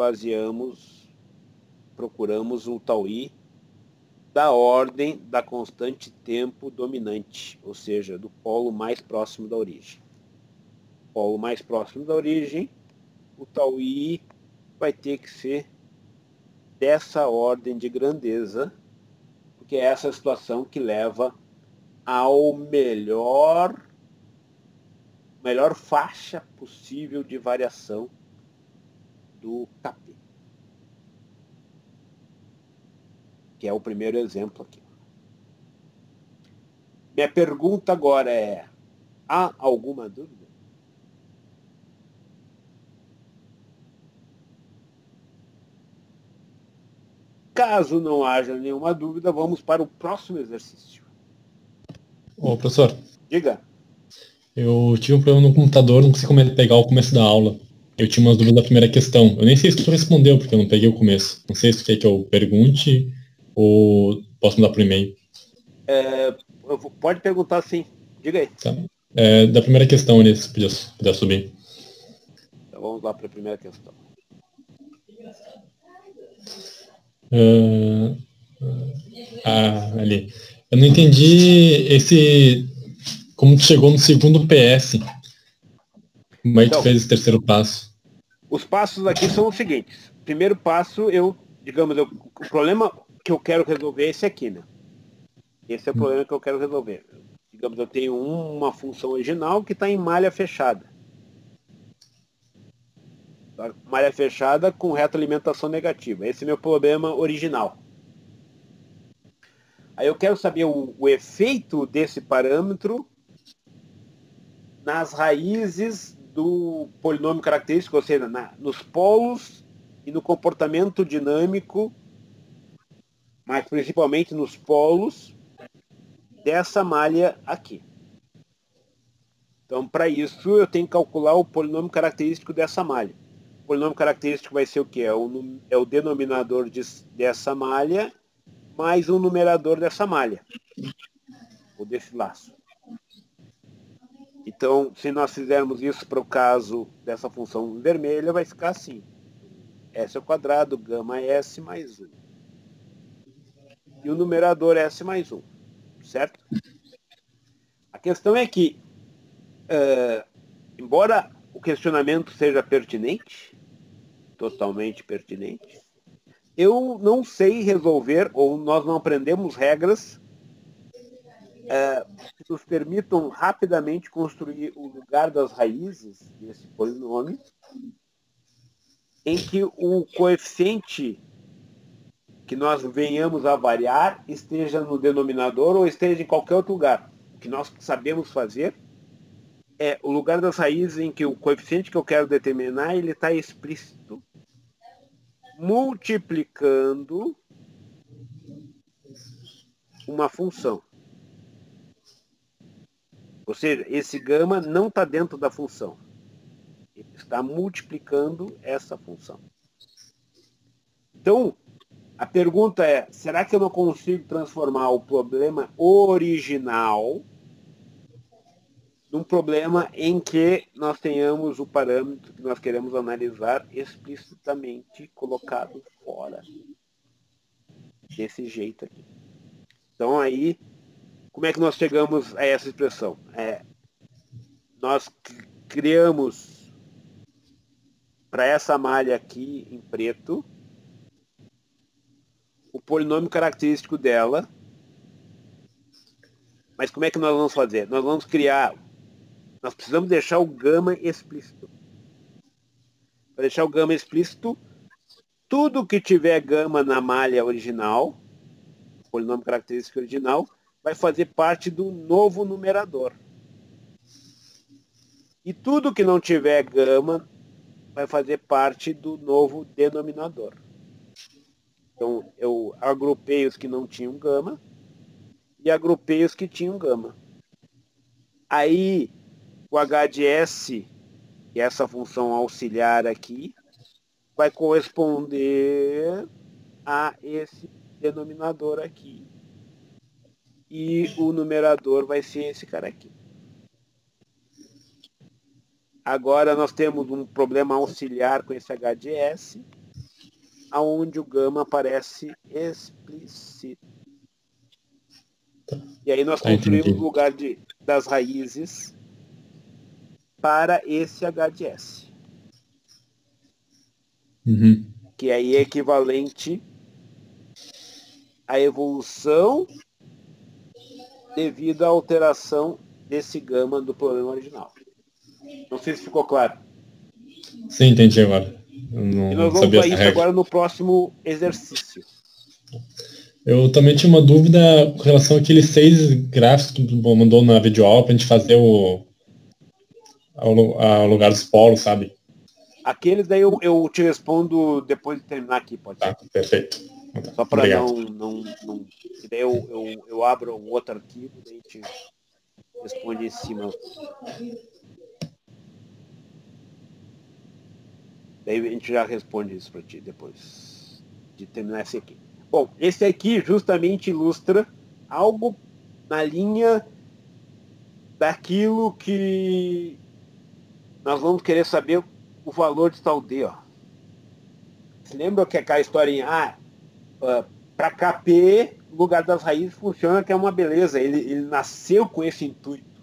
procuramos um tau i da ordem da constante tempo dominante, ou seja, do polo mais próximo da origem. Polo mais próximo da origem, o tau i vai ter que ser dessa ordem de grandeza, porque é essa situação que leva ao melhor faixa possível de variação do Kp. Que é o primeiro exemplo aqui. Minha pergunta agora é: há alguma dúvida? Caso não haja nenhuma dúvida, vamos para o próximo exercício. Ô, professor. Diga. Eu tive um problema no computador, não consegui pegar o começo da aula. Eu tinha umas dúvidas da primeira questão. Eu nem sei se tu respondeu, porque eu não peguei o começo. Não sei se tu quer que eu pergunte ou posso mandar por e-mail. Pode perguntar sim. Diga aí. Tá. Da primeira questão ali, se puder subir. Então vamos lá para a primeira questão. Ali. Eu não entendi como tu chegou no segundo PS. Como é que tu fez esse terceiro passo? Os passos aqui são os seguintes. Primeiro passo, o problema que eu quero resolver é esse aqui, né? Esse é o problema que eu quero resolver. Digamos, eu tenho uma função original que está em malha fechada. Malha fechada com retroalimentação negativa. Esse é meu problema original. Aí eu quero saber o efeito desse parâmetro nas raízes do polinômio característico, ou seja, nos polos e no comportamento dinâmico, mas principalmente nos polos dessa malha aqui. Então, para isso, eu tenho que calcular o polinômio característico dessa malha. O polinômio característico vai ser o quê? É o denominador dessa malha mais o numerador dessa malha, ou desse laço. Então, se nós fizermos isso para o caso dessa função vermelha, vai ficar assim. S ao quadrado, gama S mais 1. E o numerador S mais 1. Certo? A questão é que, embora o questionamento seja pertinente, totalmente pertinente, eu não sei resolver, ou nós não aprendemos regras que nos permitam rapidamente construir o lugar das raízes desse polinômio, em que o coeficiente que nós venhamos a variar esteja no denominador ou esteja em qualquer outro lugar. O que nós sabemos fazer é o lugar das raízes em que o coeficiente que eu quero determinar ele está explícito, multiplicando uma função. Ou seja, esse gama não está dentro da função. Ele está multiplicando essa função. Então, a pergunta é, será que eu não consigo transformar o problema original num problema em que nós tenhamos o parâmetro que nós queremos analisar explicitamente colocado fora desse jeito aqui? Então, aí, como é que nós chegamos a essa expressão? Nós criamos para essa malha aqui em preto o polinômio característico dela. Mas como é que nós vamos fazer? Nós vamos precisamos deixar o gama explícito. Para deixar o gama explícito, tudo que tiver gama na malha original, polinômio característico original, vai fazer parte do novo numerador. E tudo que não tiver gama vai fazer parte do novo denominador. Então, eu agrupei os que não tinham gama e agrupei os que tinham gama. Aí, o h de s, que é essa função auxiliar aqui, vai corresponder a esse denominador aqui. E o numerador vai ser esse cara aqui. Agora nós temos um problema auxiliar com esse h de s, onde o gama aparece explícito. E aí nós construímos o lugar das raízes para esse h de s. Uhum. Que aí é equivalente à evolução devido à alteração desse gama do problema original. Não sei se ficou claro. Sim, entendi agora. E nós vamos ver isso agora no próximo exercício. Eu também tinha uma dúvida com relação àqueles 6 gráficos que tu mandou na videoaula pra gente fazer ao lugar dos polos, sabe? Aqueles daí eu te respondo depois de terminar aqui, pode ser? Tá, perfeito. Só para não. E daí eu abro um outro arquivo, daí a gente responde em cima. Daí a gente já responde isso para ti depois de terminar esse aqui. Bom, esse aqui justamente ilustra algo na linha daquilo que nós vamos querer saber o valor de tal D. Ó. Você lembra que aquela historinha? Para KP, o lugar das raízes funciona, que é uma beleza. Ele nasceu com esse intuito,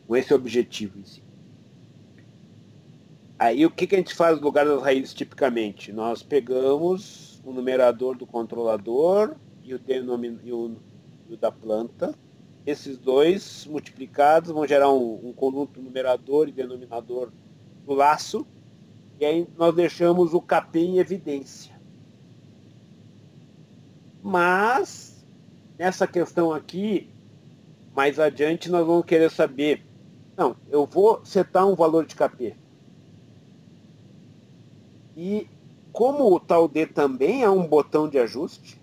com esse objetivo em si. Aí o que a gente faz no lugar das raízes tipicamente? Nós pegamos o numerador do controlador e o da planta. Esses dois multiplicados vão gerar um conjunto numerador e denominador do laço. E aí nós deixamos o KP em evidência. Mas, nessa questão aqui, mais adiante nós vamos querer saber, não, eu vou setar um valor de KP. E como o tal D também é um botão de ajuste,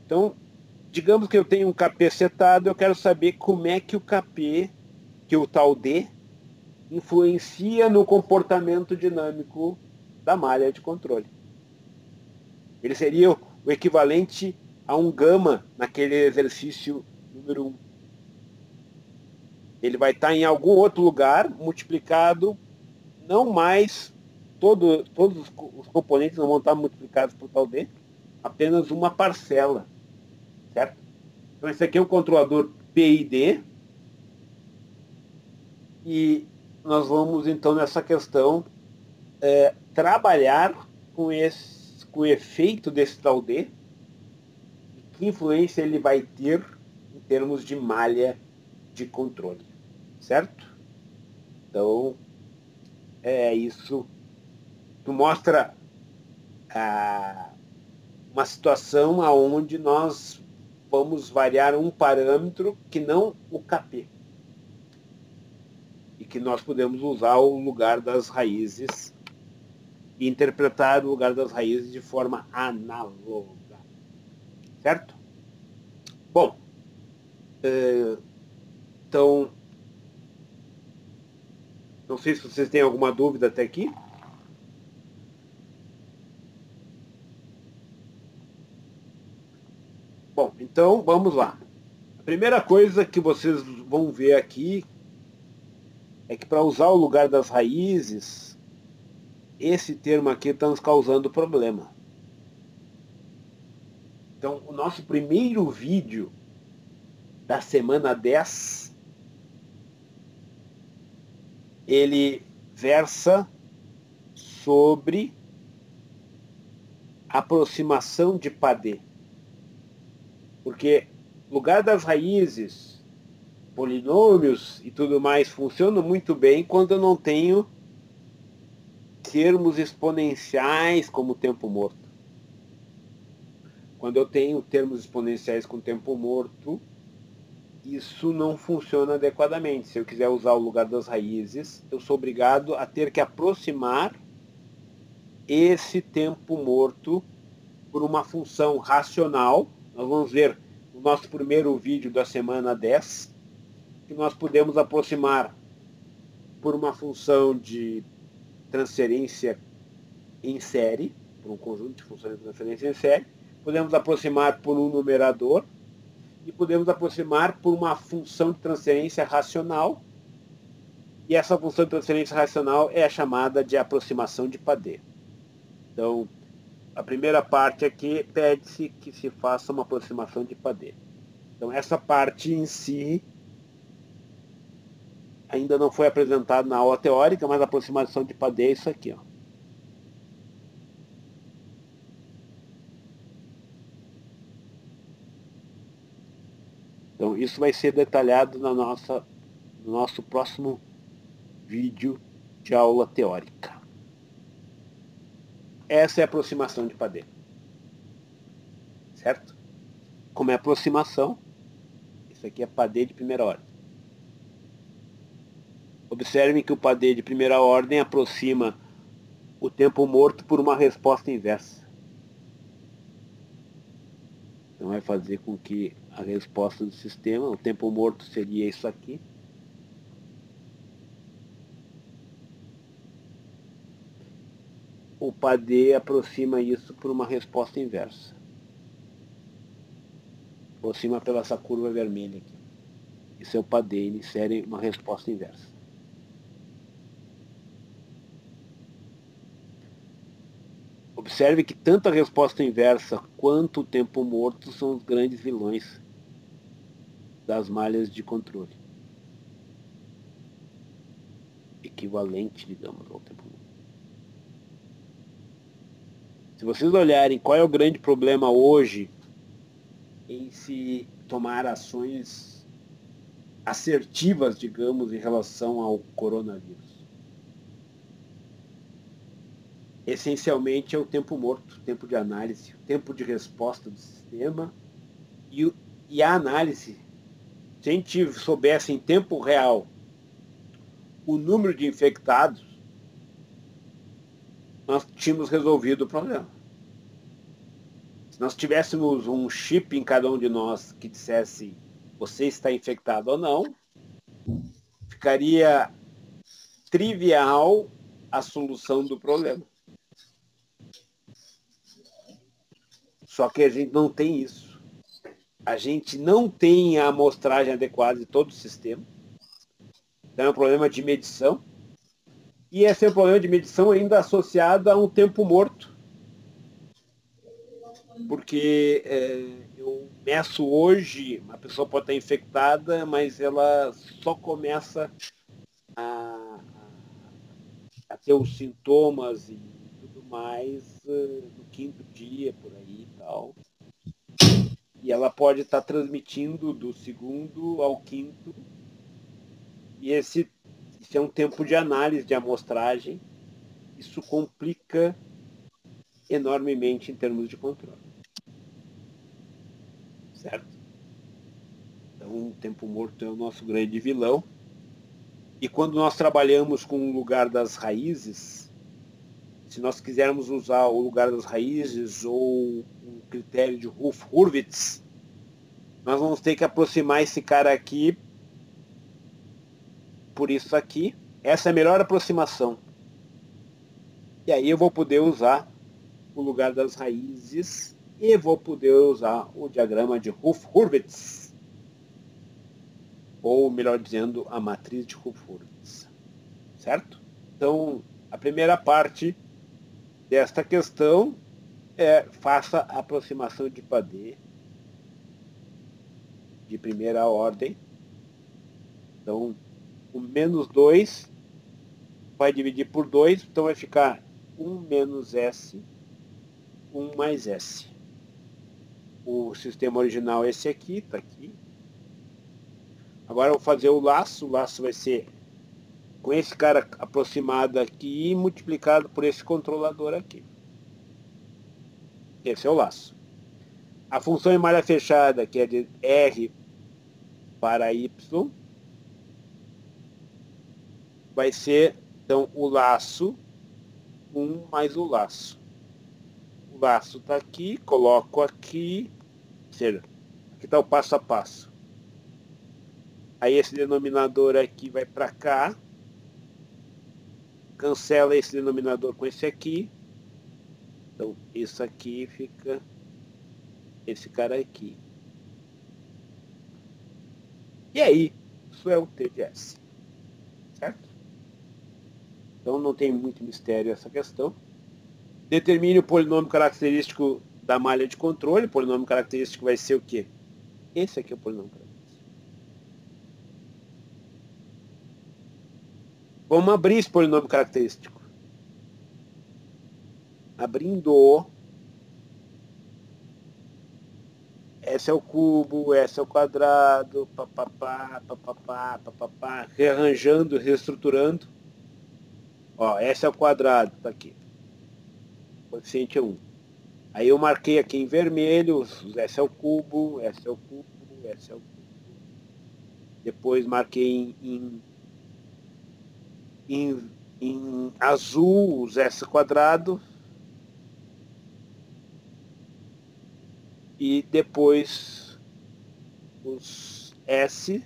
então, digamos que eu tenho um KP setado, eu quero saber como é que o KP, que o tal D, influencia no comportamento dinâmico da malha de controle. Ele seria o equivalente a um gama naquele exercício número 1. Ele vai estar em algum outro lugar, multiplicado, não mais, todos os componentes não vão estar multiplicados por tal D, apenas uma parcela. Certo? Então esse aqui é um controlador PID. E nós vamos então nessa questão trabalhar com o efeito desse tal D e que influência ele vai ter em termos de malha de controle. Certo? Então isso. Tu mostra uma situação onde nós vamos variar um parâmetro que não o KP. E que nós podemos usar o lugar das raízes e interpretar o lugar das raízes de forma análoga. Certo? Bom, então, não sei se vocês têm alguma dúvida até aqui. Bom, então vamos lá. A primeira coisa que vocês vão ver aqui é que para usar o lugar das raízes, esse termo aqui está nos causando problema. Então, o nosso primeiro vídeo da semana 10, ele versa sobre aproximação de padê. Porque lugar das raízes, polinômios e tudo mais funcionam muito bem quando eu não tenho termos exponenciais como tempo morto. Quando eu tenho termos exponenciais com tempo morto, isso não funciona adequadamente. Se eu quiser usar o lugar das raízes, eu sou obrigado a ter que aproximar esse tempo morto por uma função racional. Nós vamos ver no nosso primeiro vídeo da semana 10, que nós podemos aproximar por uma função de transferência em série, por um conjunto de funções de transferência em série, podemos aproximar por um numerador e podemos aproximar por uma função de transferência racional, e essa função de transferência racional é a chamada de aproximação de padê. Então, a primeira parte aqui pede-se que se faça uma aproximação de padê. Então, essa parte em si ainda não foi apresentada na aula teórica, mas a aproximação de padê é isso aqui, ó. Então, isso vai ser detalhado no nosso próximo vídeo de aula teórica. Essa é a aproximação de padê. Certo? Como é aproximação, isso aqui é padê de primeira ordem. Observem que o padê de primeira ordem aproxima o tempo morto por uma resposta inversa. Então vai fazer com que a resposta do sistema, o tempo morto seria isso aqui. O padê aproxima isso por uma resposta inversa. aproxima pela essa curva vermelha aqui. Isso é o PAD, insere uma resposta inversa. Observe que tanto a resposta inversa quanto o tempo morto são os grandes vilões das malhas de controle. Equivalente, digamos, ao tempo morto. Se vocês olharem qual é o grande problema hoje em se tomar ações assertivas, digamos, em relação ao coronavírus. Essencialmente é o tempo morto, o tempo de análise, o tempo de resposta do sistema e a análise. Se a gente soubesse em tempo real o número de infectados, nós tínhamos resolvido o problema. Se nós tivéssemos um chip em cada um de nós que dissesse você está infectado ou não, ficaria trivial a solução do problema. Só que a gente não tem isso. A gente não tem a amostragem adequada de todo o sistema. Então é um problema de medição. E esse é um problema de medição ainda associado a um tempo morto. Porque eu meço hoje, uma pessoa pode estar infectada, mas ela só começa a ter os sintomas e tudo mais no 5º dia, por aí e tal. E ela pode estar transmitindo do 2º ao 5º. E esse é um tempo de análise, de amostragem. Isso complica enormemente em termos de controle. Certo? Então, o tempo morto é o nosso grande vilão. E quando nós trabalhamos com o lugar das raízes, se nós quisermos usar o lugar das raízes ou o critério de Hurwitz, nós vamos ter que aproximar esse cara aqui por isso aqui. Essa é a melhor aproximação. E aí eu vou poder usar o lugar das raízes e vou poder usar o diagrama de Hurwitz. Ou, melhor dizendo, a matriz de Hurwitz. Certo? Então, a primeira parte desta questão é faça a aproximação de PAD de primeira ordem. Então, o menos 2 vai dividir por 2, então vai ficar 1 menos S, 1 mais S. O sistema original é esse aqui, está aqui. Agora eu vou fazer o laço vai ser com esse cara aproximado aqui e multiplicado por esse controlador aqui. Esse é o laço. A função em malha fechada, que é de R para Y, vai ser, então, o laço 1 mais o laço. O laço está aqui, coloco aqui, ou seja, aqui está o passo a passo. Aí esse denominador aqui vai para cá, cancela esse denominador com esse aqui, então isso aqui fica esse cara aqui. E aí, isso é o TDS, certo? Então não tem muito mistério essa questão. Determine o polinômio característico da malha de controle. O polinômio característico vai ser o quê? Esse aqui é o polinômio característico. Vamos abrir esse polinômio característico. Abrindo. S é o cubo, S é o quadrado, papapá, papapá, papapá, rearranjando, reestruturando. Ó, S é o quadrado, tá aqui. O coeficiente é 1. Aí eu marquei aqui em vermelho, S é o cubo, S é o cubo, S é o cubo. Depois marquei em azul os S quadrado. E depois os S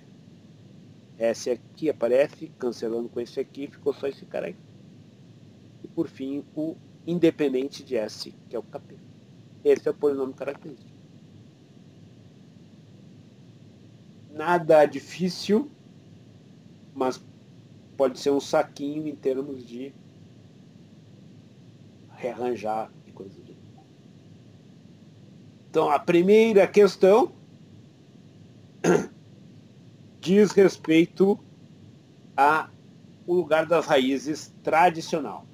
aqui aparece, cancelando com esse aqui, ficou só esse cara aí. E por fim, o independente de S, que é o capeta. Esse é o polinômio característico. nada difícil, mas pode ser um saquinho em termos de rearranjar e coisas do tipo. Então, a primeira questão diz respeito ao lugar das raízes tradicional.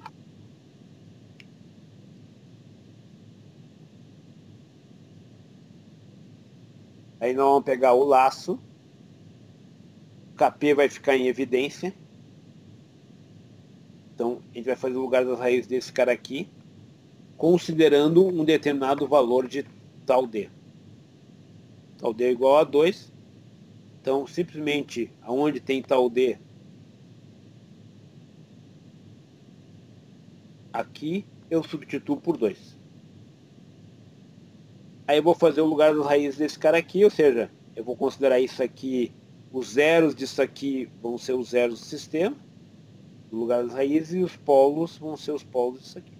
Aí nós vamos pegar o laço, o KP vai ficar em evidência. Então, a gente vai fazer o lugar das raízes desse cara aqui, considerando um determinado valor de tal D. Tal D é igual a 2. Então, simplesmente, aonde tem tal D, aqui eu substituo por 2. Aí eu vou fazer o lugar das raízes desse cara aqui, ou seja, eu vou considerar isso aqui, os zeros disso aqui vão ser os zeros do sistema, no lugar das raízes, e os polos vão ser os polos disso aqui.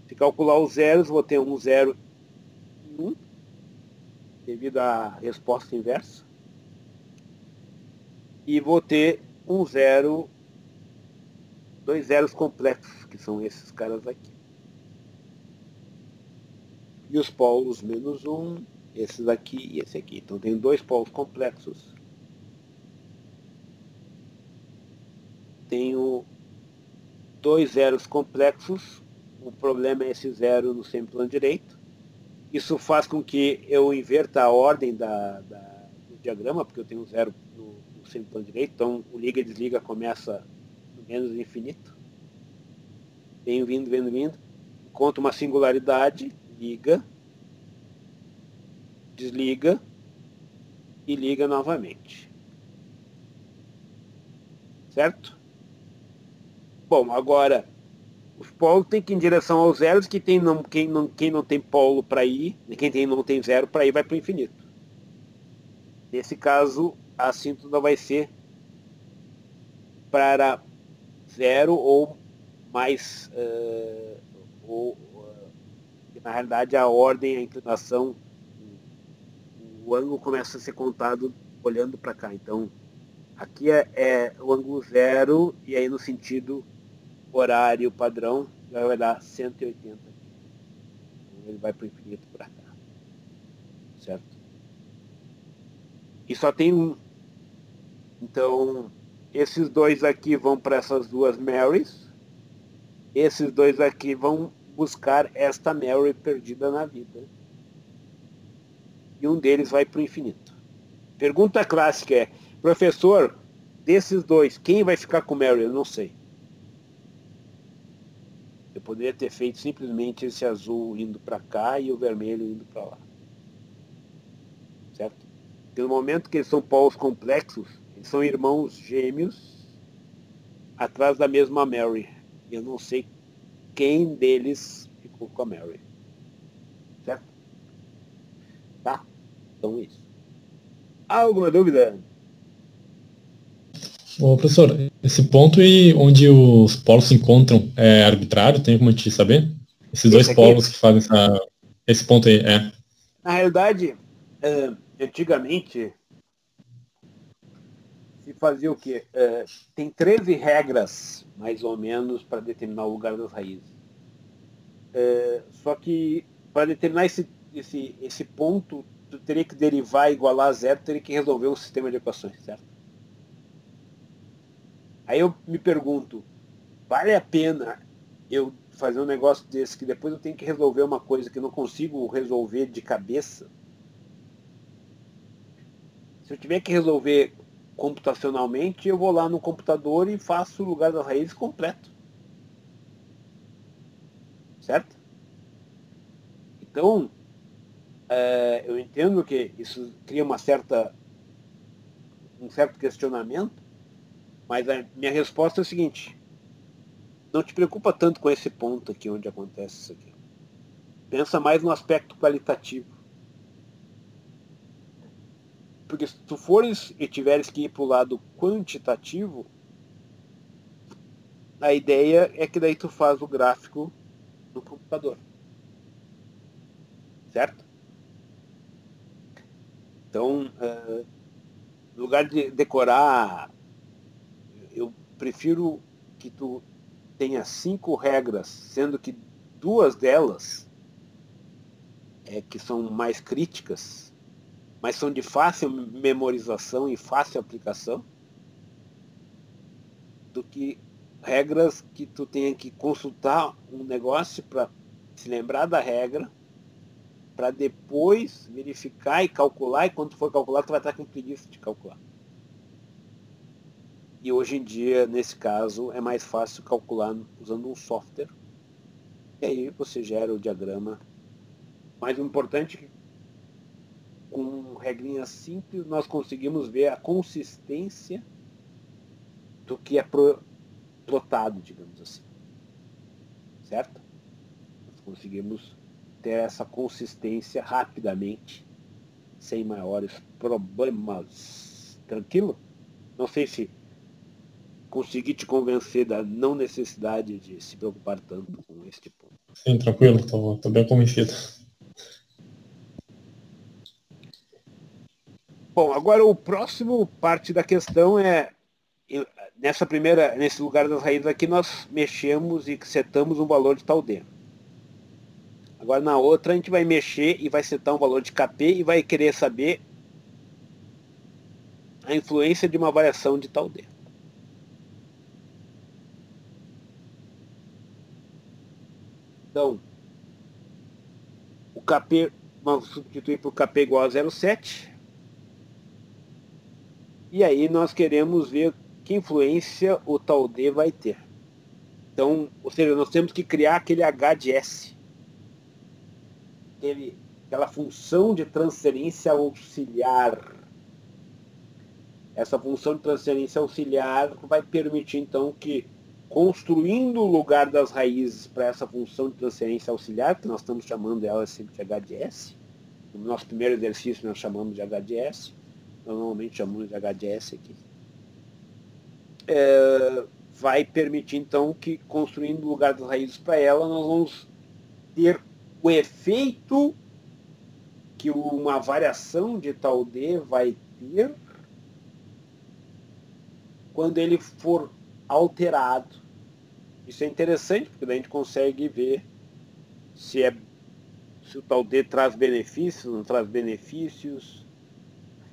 Se calcular os zeros, vou ter 1, 0 e 1, devido à resposta inversa. E vou ter um zero, 2 zeros complexos, que são esses caras aqui. E os polos menos 1, esses aqui e esse aqui. Então tem 2 polos complexos. Tenho 2 zeros complexos. O problema é esse zero no semiplano direito. Isso faz com que eu inverta a ordem do diagrama, porque eu tenho um zero no semiplano direito. Então o liga e desliga começa no menos infinito. Venho vindo. Encontro uma singularidade, liga, desliga e liga novamente. Certo? Bom, agora os polos têm que ir em direção aos zeros, quem não tem polo para ir, quem não tem zero para ir, vai para o infinito. Nesse caso, a assíntota vai ser para zero ou mais, na realidade a ordem, a inclinação, o ângulo começa a ser contado olhando para cá. Então, aqui é o ângulo zero, e aí no sentido horário padrão vai dar 180 aqui. Então, ele vai para o infinito para cá. Certo? E só tem um. Então, esses dois aqui vão para essas duas Marys. Esses dois aqui vão buscar esta Mary perdida na vida. E um deles vai para o infinito. Pergunta clássica é: professor, desses dois, quem vai ficar com Mary? Eu não sei. Eu poderia ter feito simplesmente esse azul indo para cá e o vermelho indo para lá. Certo? Pelo momento que eles são polos complexos, eles são irmãos gêmeos atrás da mesma Mary. Eu não sei quem deles ficou com a Mary. Certo? Tá? Então isso. Alguma dúvida? Ô, professor, esse ponto e onde os polos se encontram é arbitrário? Tem como a gente saber? Esses dois polos que fazem esse ponto aí, é. Na realidade, antigamente, se fazia o quê? Tem 13 regras, mais ou menos, para determinar o lugar das raízes. Só que, para determinar esse ponto, tu teria que derivar igualar a zero, teria que resolver um sistema de equações, certo? Aí eu me pergunto, vale a pena eu fazer um negócio desse que depois eu tenho que resolver uma coisa que eu não consigo resolver de cabeça? Se eu tiver que resolver computacionalmente, eu vou lá no computador e faço o lugar das raízes completo. Certo? Então, eu entendo que isso cria um certo questionamento, mas a minha resposta é o seguinte: não te preocupa tanto com esse ponto aqui onde acontece isso aqui. Pensa mais no aspecto qualitativo. Porque se tu fores e tiveres que ir para o lado quantitativo, a ideia é que daí tu faz o gráfico no computador. Certo? Então, no lugar de decorar, eu prefiro que tu tenha 5 regras, sendo que 2 delas que são mais críticas, mas são de fácil memorização e fácil aplicação, do que regras que tu tenha que consultar um negócio para se lembrar da regra, para depois verificar e calcular, e quando tu for calcular, tu vai estar com preguiça de calcular. E hoje em dia, nesse caso, é mais fácil calcular usando um software. E aí você gera o diagrama. Mas o importante é que, com regrinhas simples, nós conseguimos ver a consistência do que é plotado, digamos assim. Certo? Nós conseguimos ter essa consistência rapidamente, sem maiores problemas. Tranquilo? Não sei se consegui te convencer da não necessidade de se preocupar tanto com este ponto. Sim, tranquilo, tô bem convencido. Bom, agora o próximo parte da questão é, nesse lugar das raízes aqui, nós mexemos e setamos um valor de tal D. Agora na outra a gente vai mexer e vai setar um valor de KP e vai querer saber a influência de uma variação de tal D. Então, o KP, vamos substituir por KP igual a 0,7. E aí nós queremos ver que influência o tal D vai ter. Então, ou seja, nós temos que criar aquele H de S. Aquela função de transferência auxiliar. Essa função de transferência auxiliar vai permitir, então, que, construindo o lugar das raízes para essa função de transferência auxiliar, que nós estamos chamando ela sempre de H de S, no nosso primeiro exercício nós chamamos de H de S, nós normalmente chamamos de H de S aqui, vai permitir, então, que, construindo o lugar das raízes para ela, nós vamos ter o efeito que uma variação de tal D vai ter quando ele for alterado. Isso é interessante, porque daí a gente consegue ver se o tal D traz benefícios, não traz benefícios,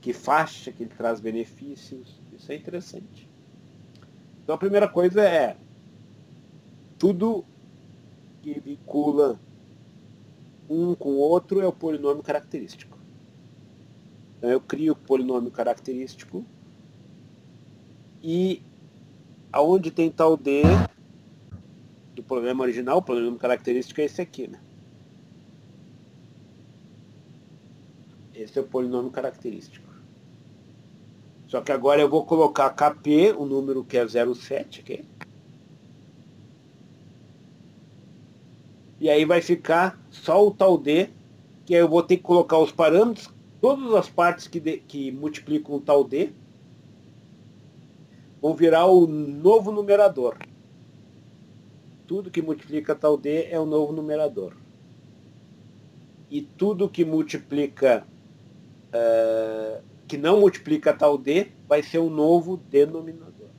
que faixa que ele traz benefícios. Isso é interessante. Então a primeira coisa é tudo que vincula um com o outro é o polinômio característico. Então eu crio o polinômio característico e aonde tem tal D do problema original, o polinômio característico é esse aqui, né? Esse é o polinômio característico. Só que agora eu vou colocar KP, o número que é 0,7 aqui. E aí vai ficar só o tal D, que aí eu vou ter que colocar os parâmetros, todas as partes que multiplicam o tal D, vão virar o novo numerador. Tudo que multiplica tal D é o novo numerador. E tudo que multiplica, que não multiplica tal D, vai ser um novo denominador.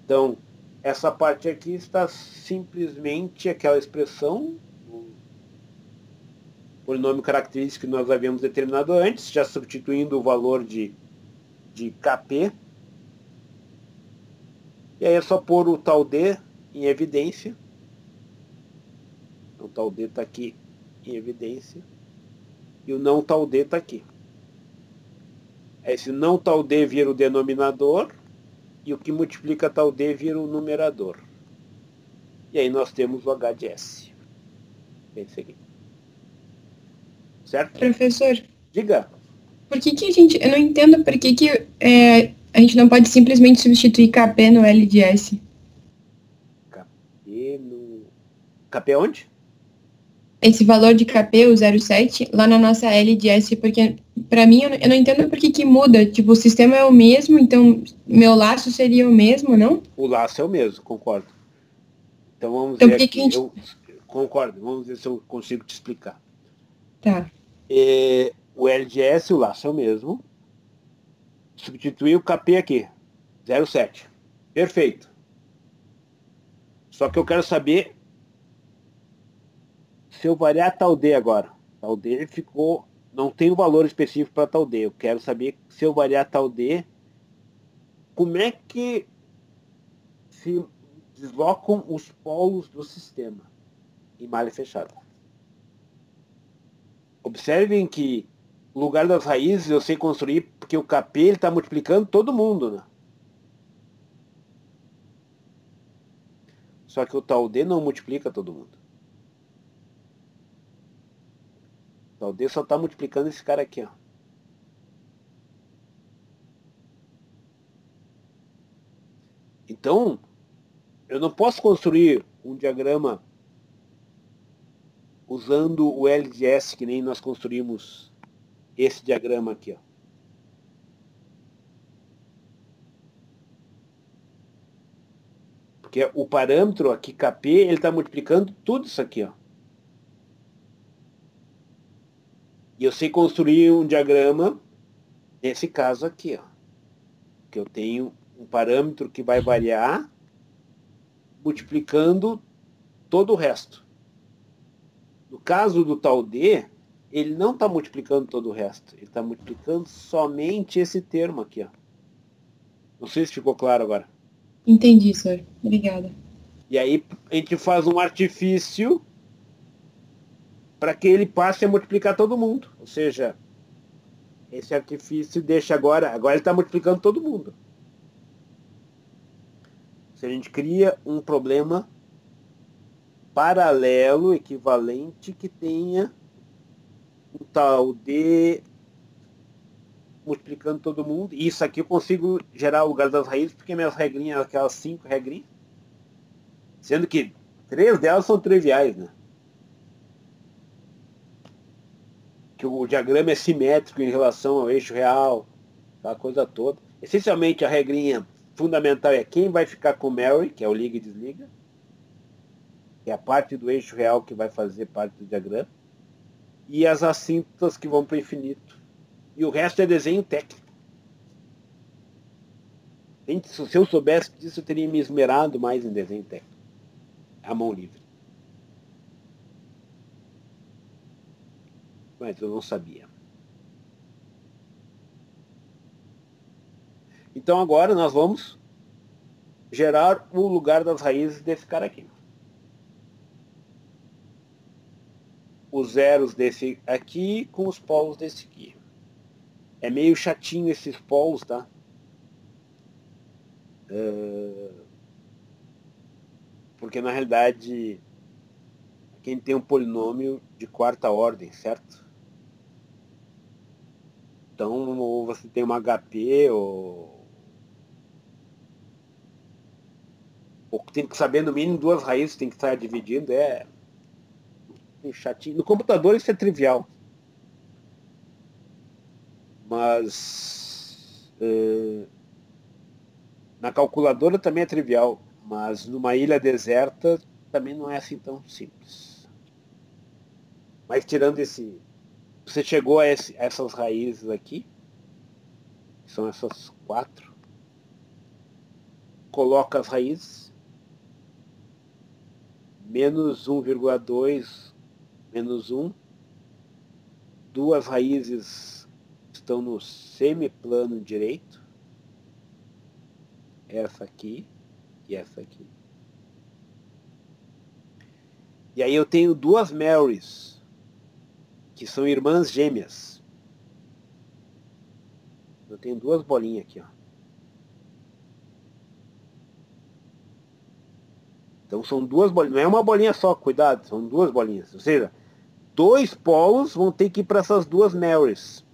Então, essa parte aqui está simplesmente aquela expressão, o polinômio característico que nós havíamos determinado antes, já substituindo o valor de KP. E aí é só pôr o tal D em evidência. O tal D está aqui em evidência. E o não tal D está aqui. Esse não tal D vira o denominador. E o que multiplica tal D vira o numerador. E aí nós temos o H de S. É isso aqui. Certo? Professor, Diga. por que a gente... Eu não entendo por que a gente não pode simplesmente substituir KP no L de S. KP onde? Esse valor de KP, o 0,7, lá na nossa L de S, porque pra mim eu não entendo por que muda. Tipo, o sistema é o mesmo, então meu laço seria o mesmo, não? O laço é o mesmo, concordo. Então vamos Então, ver por que aqui. que a gente... Eu concordo, vamos ver se eu consigo te explicar. Tá. O LGS, o laço é o mesmo. Substituir o KP aqui. 0,7. Perfeito. Só que eu quero saber se eu variar tal D agora. Tal D ficou... Não tem um valor específico para tal D. Eu quero saber se eu variar tal D, como é que se deslocam os polos do sistema em malha fechada. Observem que o lugar das raízes eu sei construir porque o KP está multiplicando todo mundo, né? Só que o tal D não multiplica todo mundo. O tal D só está multiplicando esse cara aqui, ó. Então, eu não posso construir um diagrama usando o LGS, que nem nós construímos esse diagrama aqui, ó. Porque o parâmetro aqui, KP, ele está multiplicando tudo isso aqui, ó. E eu sei construir um diagrama, nesse caso aqui, ó. Que eu tenho um parâmetro que vai variar, multiplicando todo o resto. No caso do tal D, ele não está multiplicando todo o resto. Ele está multiplicando somente esse termo aqui, ó. Não sei se ficou claro agora. Entendi, senhor. Obrigada. E aí a gente faz um artifício para que ele passe a multiplicar todo mundo. Ou seja, esse artifício deixa agora ele está multiplicando todo mundo. Se a gente cria um problema paralelo, equivalente, que tenha um tal D multiplicando todo mundo. E isso aqui eu consigo gerar o lugar das raízes, porque minhas regrinhas, aquelas 5 regrinhas, sendo que 3 delas são triviais, né? Que o diagrama é simétrico em relação ao eixo real, aquela coisa toda. Essencialmente, a regrinha fundamental é quem vai ficar com Mary, que é o liga e desliga, que é a parte do eixo real que vai fazer parte do diagrama, e as assíntotas que vão para o infinito. E o resto é desenho técnico. Se eu soubesse disso, eu teria me esmerado mais em desenho técnico. A mão livre. Mas eu não sabia. Então agora nós vamos gerar o lugar das raízes desse cara aqui. Os zeros desse aqui com os polos desse aqui. É meio chatinho esses polos, tá? Porque na realidade quem tem um polinômio de quarta ordem, certo? Então, ou você tem uma HP, ou tem que saber no mínimo 2 raízes, tem que estar dividindo, é chatinho. No computador isso é trivial. Mas na calculadora também é trivial, mas numa ilha deserta também não é assim tão simples. Mas tirando esse... Você chegou a essas raízes aqui, que são essas 4. Coloca as raízes. Menos 1,2, menos 1. 2 raízes estão no semiplano direito. Essa aqui e essa aqui. E aí eu tenho 2 Marys, que são irmãs gêmeas. Eu tenho 2 bolinhas aqui, ó. Então são 2 bolinhas, não é uma bolinha só, cuidado, são 2 bolinhas. Ou seja, 2 polos vão ter que ir para essas 2 Marys.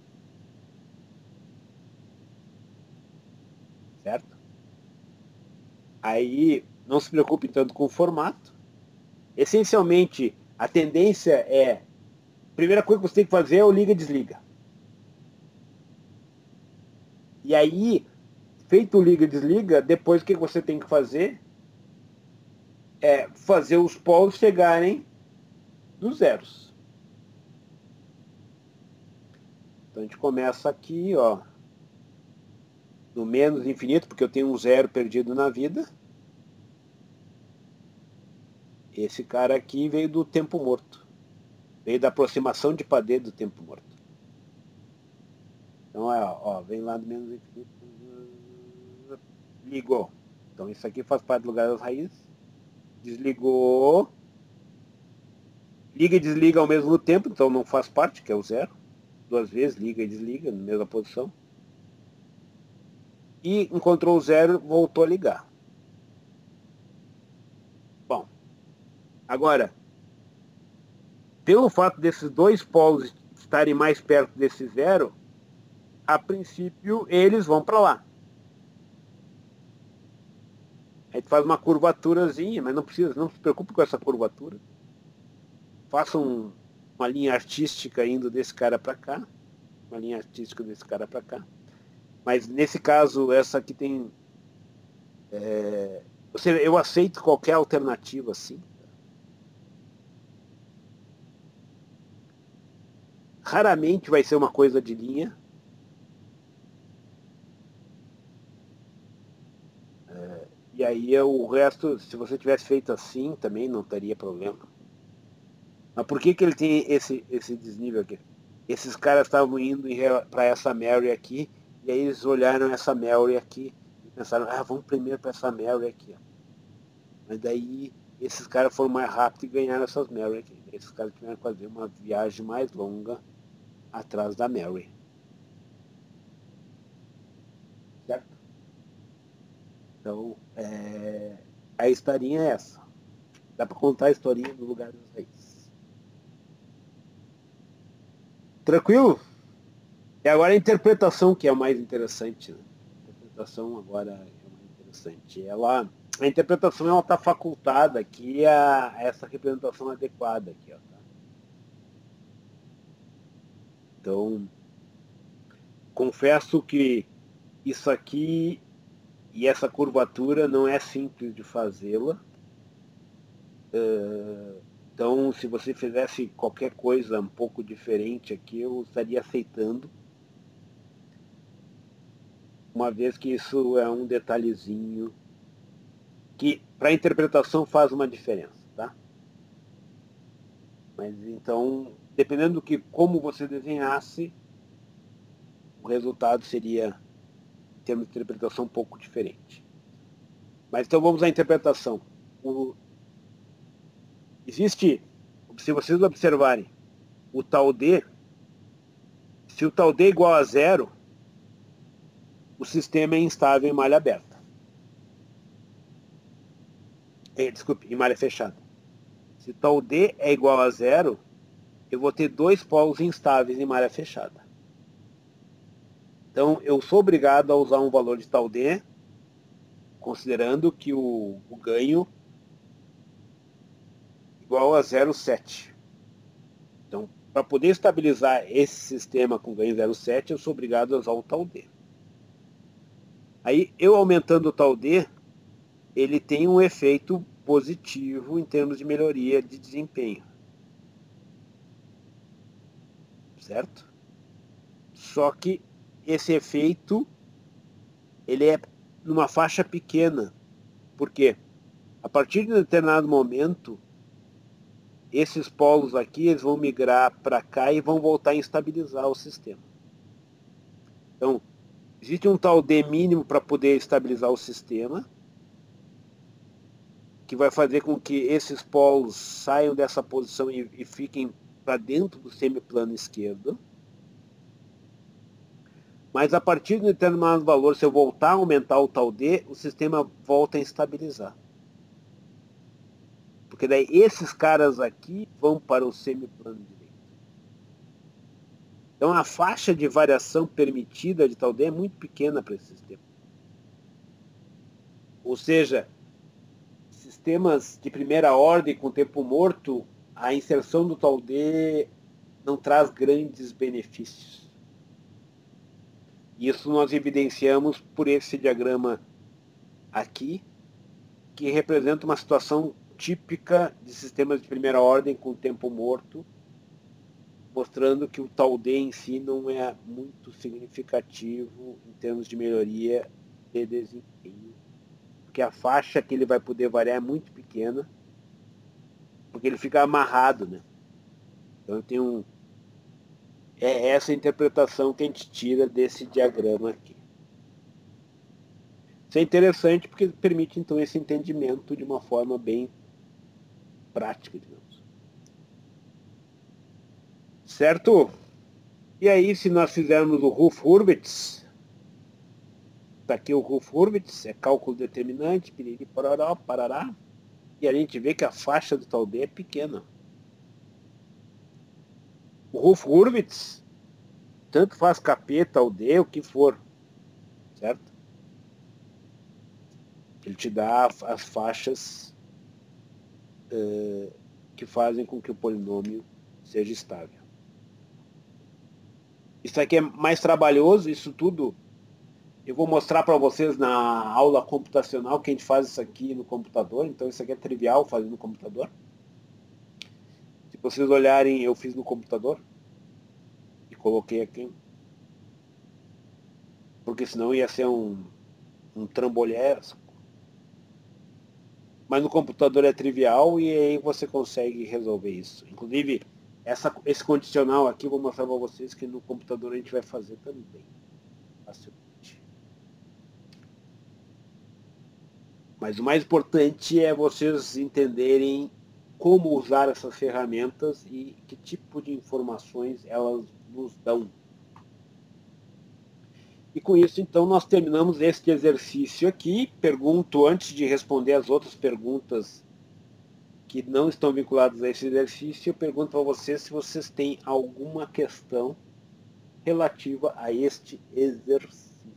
Certo? Aí não se preocupe tanto com o formato. Essencialmente, a tendência é... A primeira coisa que você tem que fazer é o liga e desliga. E aí, feito o liga e desliga, depois o que você tem que fazer é fazer os polos chegarem dos zeros. Então a gente começa aqui, ó, no menos infinito, porque eu tenho um zero perdido na vida. Esse cara aqui veio do tempo morto. Veio da aproximação de Padê do tempo morto. Então, ó, vem lá do menos infinito. Ligou. Então isso aqui faz parte do lugar das raízes. Desligou. Liga e desliga ao mesmo tempo, então não faz parte, que é o zero. 2 vezes, liga e desliga, na mesma posição. E encontrou o zero, voltou a ligar. Bom, agora, pelo fato desses dois polos estarem mais perto desse zero, a princípio eles vão para lá. A gente faz uma curvaturazinha, mas não precisa, não se preocupe com essa curvatura. Faça uma linha artística indo desse cara para cá, uma linha artística desse cara para cá. Mas nesse caso, essa aqui tem... ou seja, eu aceito qualquer alternativa assim. Raramente vai ser uma coisa de linha. E aí o resto, se você tivesse feito assim, também não teria problema. Mas por que ele tem esse desnível aqui? Esses caras estavam indo para essa Mary aqui, e aí eles olharam essa Mary aqui e pensaram, vamos primeiro para essa Mary aqui. Ó. Mas daí esses caras foram mais rápido e ganharam essas Mary aqui. Esses caras tiveram que fazer uma viagem mais longa atrás da Mary. Certo? Então, a historinha é essa. Dá para contar a historinha do lugar das raízes. Tranquilo? E agora a interpretação que é o mais interessante. Né? A interpretação agora é o mais interessante. A interpretação ela está facultada aqui a essa representação adequada aqui, ó, tá? Então, confesso que isso aqui e essa curvatura não é simples de fazê-la. Então, se você fizesse qualquer coisa um pouco diferente aqui, eu estaria aceitando. Uma vez que isso é um detalhezinho que para a interpretação faz uma diferença, tá? Mas então, dependendo como você desenhasse, o resultado seria, em termos de interpretação, um pouco diferente. Mas então vamos à interpretação. Existe, se vocês observarem, o tal D, se o tal D é igual a zero, o sistema é instável em malha aberta. Desculpe, em malha fechada. Se tal D é igual a zero, eu vou ter 2 polos instáveis em malha fechada. Então, eu sou obrigado a usar um valor de tal D, considerando que o ganho é igual a 0,7. Então, para poder estabilizar esse sistema com ganho 0,7, eu sou obrigado a usar o tal D. Aí, eu aumentando o tal D, ele tem um efeito positivo em termos de melhoria de desempenho. Certo? Só que esse efeito, ele é numa faixa pequena. Por quê? A partir de um determinado momento, esses polos aqui eles vão migrar para cá e vão voltar a estabilizar o sistema. Então, existe um tal D mínimo para poder estabilizar o sistema, que vai fazer com que esses polos saiam dessa posição e fiquem para dentro do semiplano esquerdo. Mas a partir de um determinado valor, se eu voltar a aumentar o tal D, o sistema volta a estabilizar. Porque daí esses caras aqui vão para o semiplano direito. Então a faixa de variação permitida de tal D é muito pequena para esse sistema. Ou seja, sistemas de primeira ordem com tempo morto, a inserção do tal D não traz grandes benefícios. Isso nós evidenciamos por esse diagrama aqui, que representa uma situação típica de sistemas de primeira ordem com tempo morto, mostrando que o tal D em si não é muito significativo em termos de melhoria de desempenho, porque a faixa que ele vai poder variar é muito pequena, porque ele fica amarrado, né? Então tem é essa interpretação que a gente tira desse diagrama aqui. Isso é interessante porque permite então esse entendimento de uma forma bem prática, digamos. Certo? E aí, se nós fizermos o Hurwitz, está aqui o Hurwitz, é cálculo determinante, piriri, parará, parará, e a gente vê que a faixa do tal D é pequena. O Hurwitz, tanto faz KP, tal D, o que for, certo? Ele te dá as faixas que fazem com que o polinômio seja estável. Isso aqui é mais trabalhoso, isso tudo eu vou mostrar para vocês na aula computacional que a gente faz isso aqui no computador, então isso aqui é trivial fazer no computador. Se vocês olharem, eu fiz no computador e coloquei aqui, porque senão ia ser um trambolhé. Mas no computador é trivial e aí você consegue resolver isso. Inclusive, esse condicional aqui eu vou mostrar para vocês que no computador a gente vai fazer também. Facilmente. Mas o mais importante é vocês entenderem como usar essas ferramentas e que tipo de informações elas nos dão. E com isso, então, nós terminamos este exercício aqui. Pergunto, antes de responder as outras perguntas que não estão vinculadas a esse exercício, eu pergunto para vocês se vocês têm alguma questão relativa a este exercício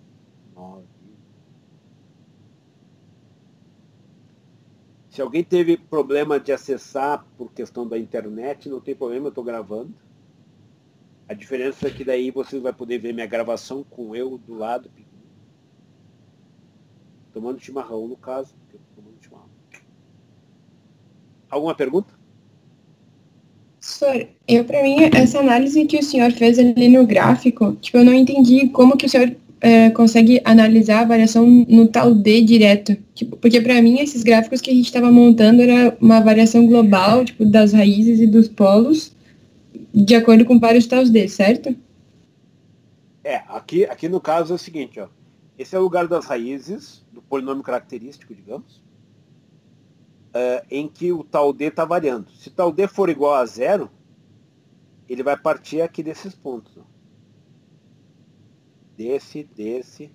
9. Se alguém teve problema de acessar por questão da internet, não tem problema, eu estou gravando. A diferença é que daí vocês vão poder ver minha gravação com eu do lado, tomando chimarrão, no caso. Tomando chimarrão. Alguma pergunta? Professor, para mim, essa análise que o senhor fez ali no gráfico, tipo, eu não entendi como que o senhor consegue analisar a variação no tal D direto. Tipo, porque para mim, esses gráficos que a gente estava montando era uma variação global, tipo, das raízes e dos polos, de acordo com vários taus D, certo? Aqui no caso é o seguinte, ó. Esse é o lugar das raízes, do polinômio característico, digamos, em que o tal D está variando. Se tal D for igual a zero, ele vai partir aqui desses pontos. Ó. Desse e desse.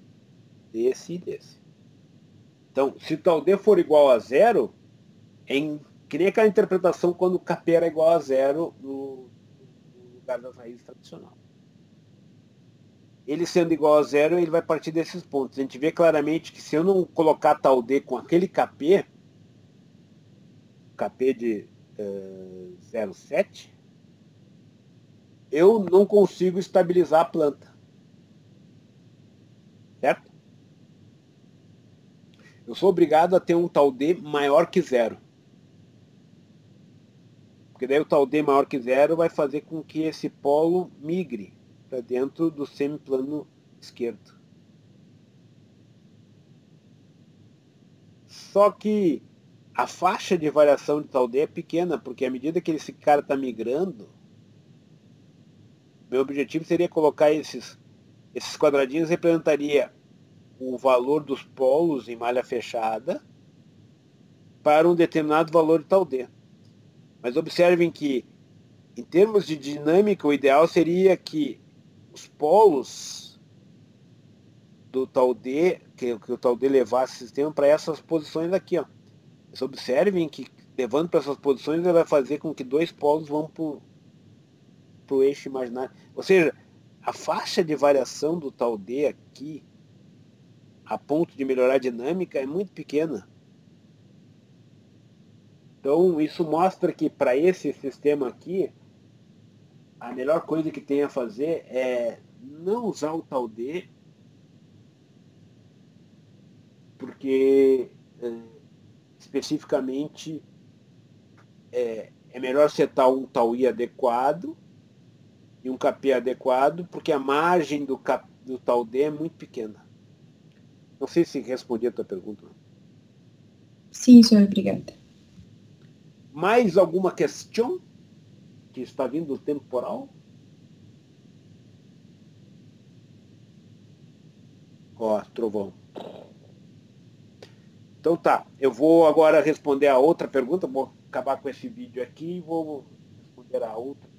Então, se tal D for igual a zero, que nem aquela interpretação quando o KP era igual a zero no lugar das raízes tradicional. Ele sendo igual a zero, ele vai partir desses pontos. A gente vê claramente que se eu não colocar tal D com aquele KP de 0,7, eu não consigo estabilizar a planta. Certo? Eu sou obrigado a ter um tal D maior que zero. Porque daí o tal D maior que zero vai fazer com que esse polo migre para dentro do semiplano esquerdo. Só que a faixa de variação de tal D é pequena, porque à medida que esse cara está migrando, meu objetivo seria colocar esses quadradinhos, representaria o valor dos polos em malha fechada para um determinado valor de tal D. Mas observem que, em termos de dinâmica, o ideal seria que os polos do tal D, que o tal D levasse o sistema para essas posições aqui. Ó. Vocês observem que, levando para essas posições, ele vai fazer com que dois polos vão para o eixo imaginário. Ou seja, a faixa de variação do tal D aqui, a ponto de melhorar a dinâmica, é muito pequena. Então, isso mostra que para esse sistema aqui, a melhor coisa que tem a fazer é não usar o tal D, porque especificamente é melhor setar um tal I adequado e um KP adequado, porque a margem do tal D é muito pequena. Não sei se respondi a tua pergunta. Sim, senhor, obrigada. Mais alguma questão que está vindo do temporal? Ó, trovão. Então tá, eu vou agora responder a outra pergunta, vou acabar com esse vídeo aqui e vou responder a outra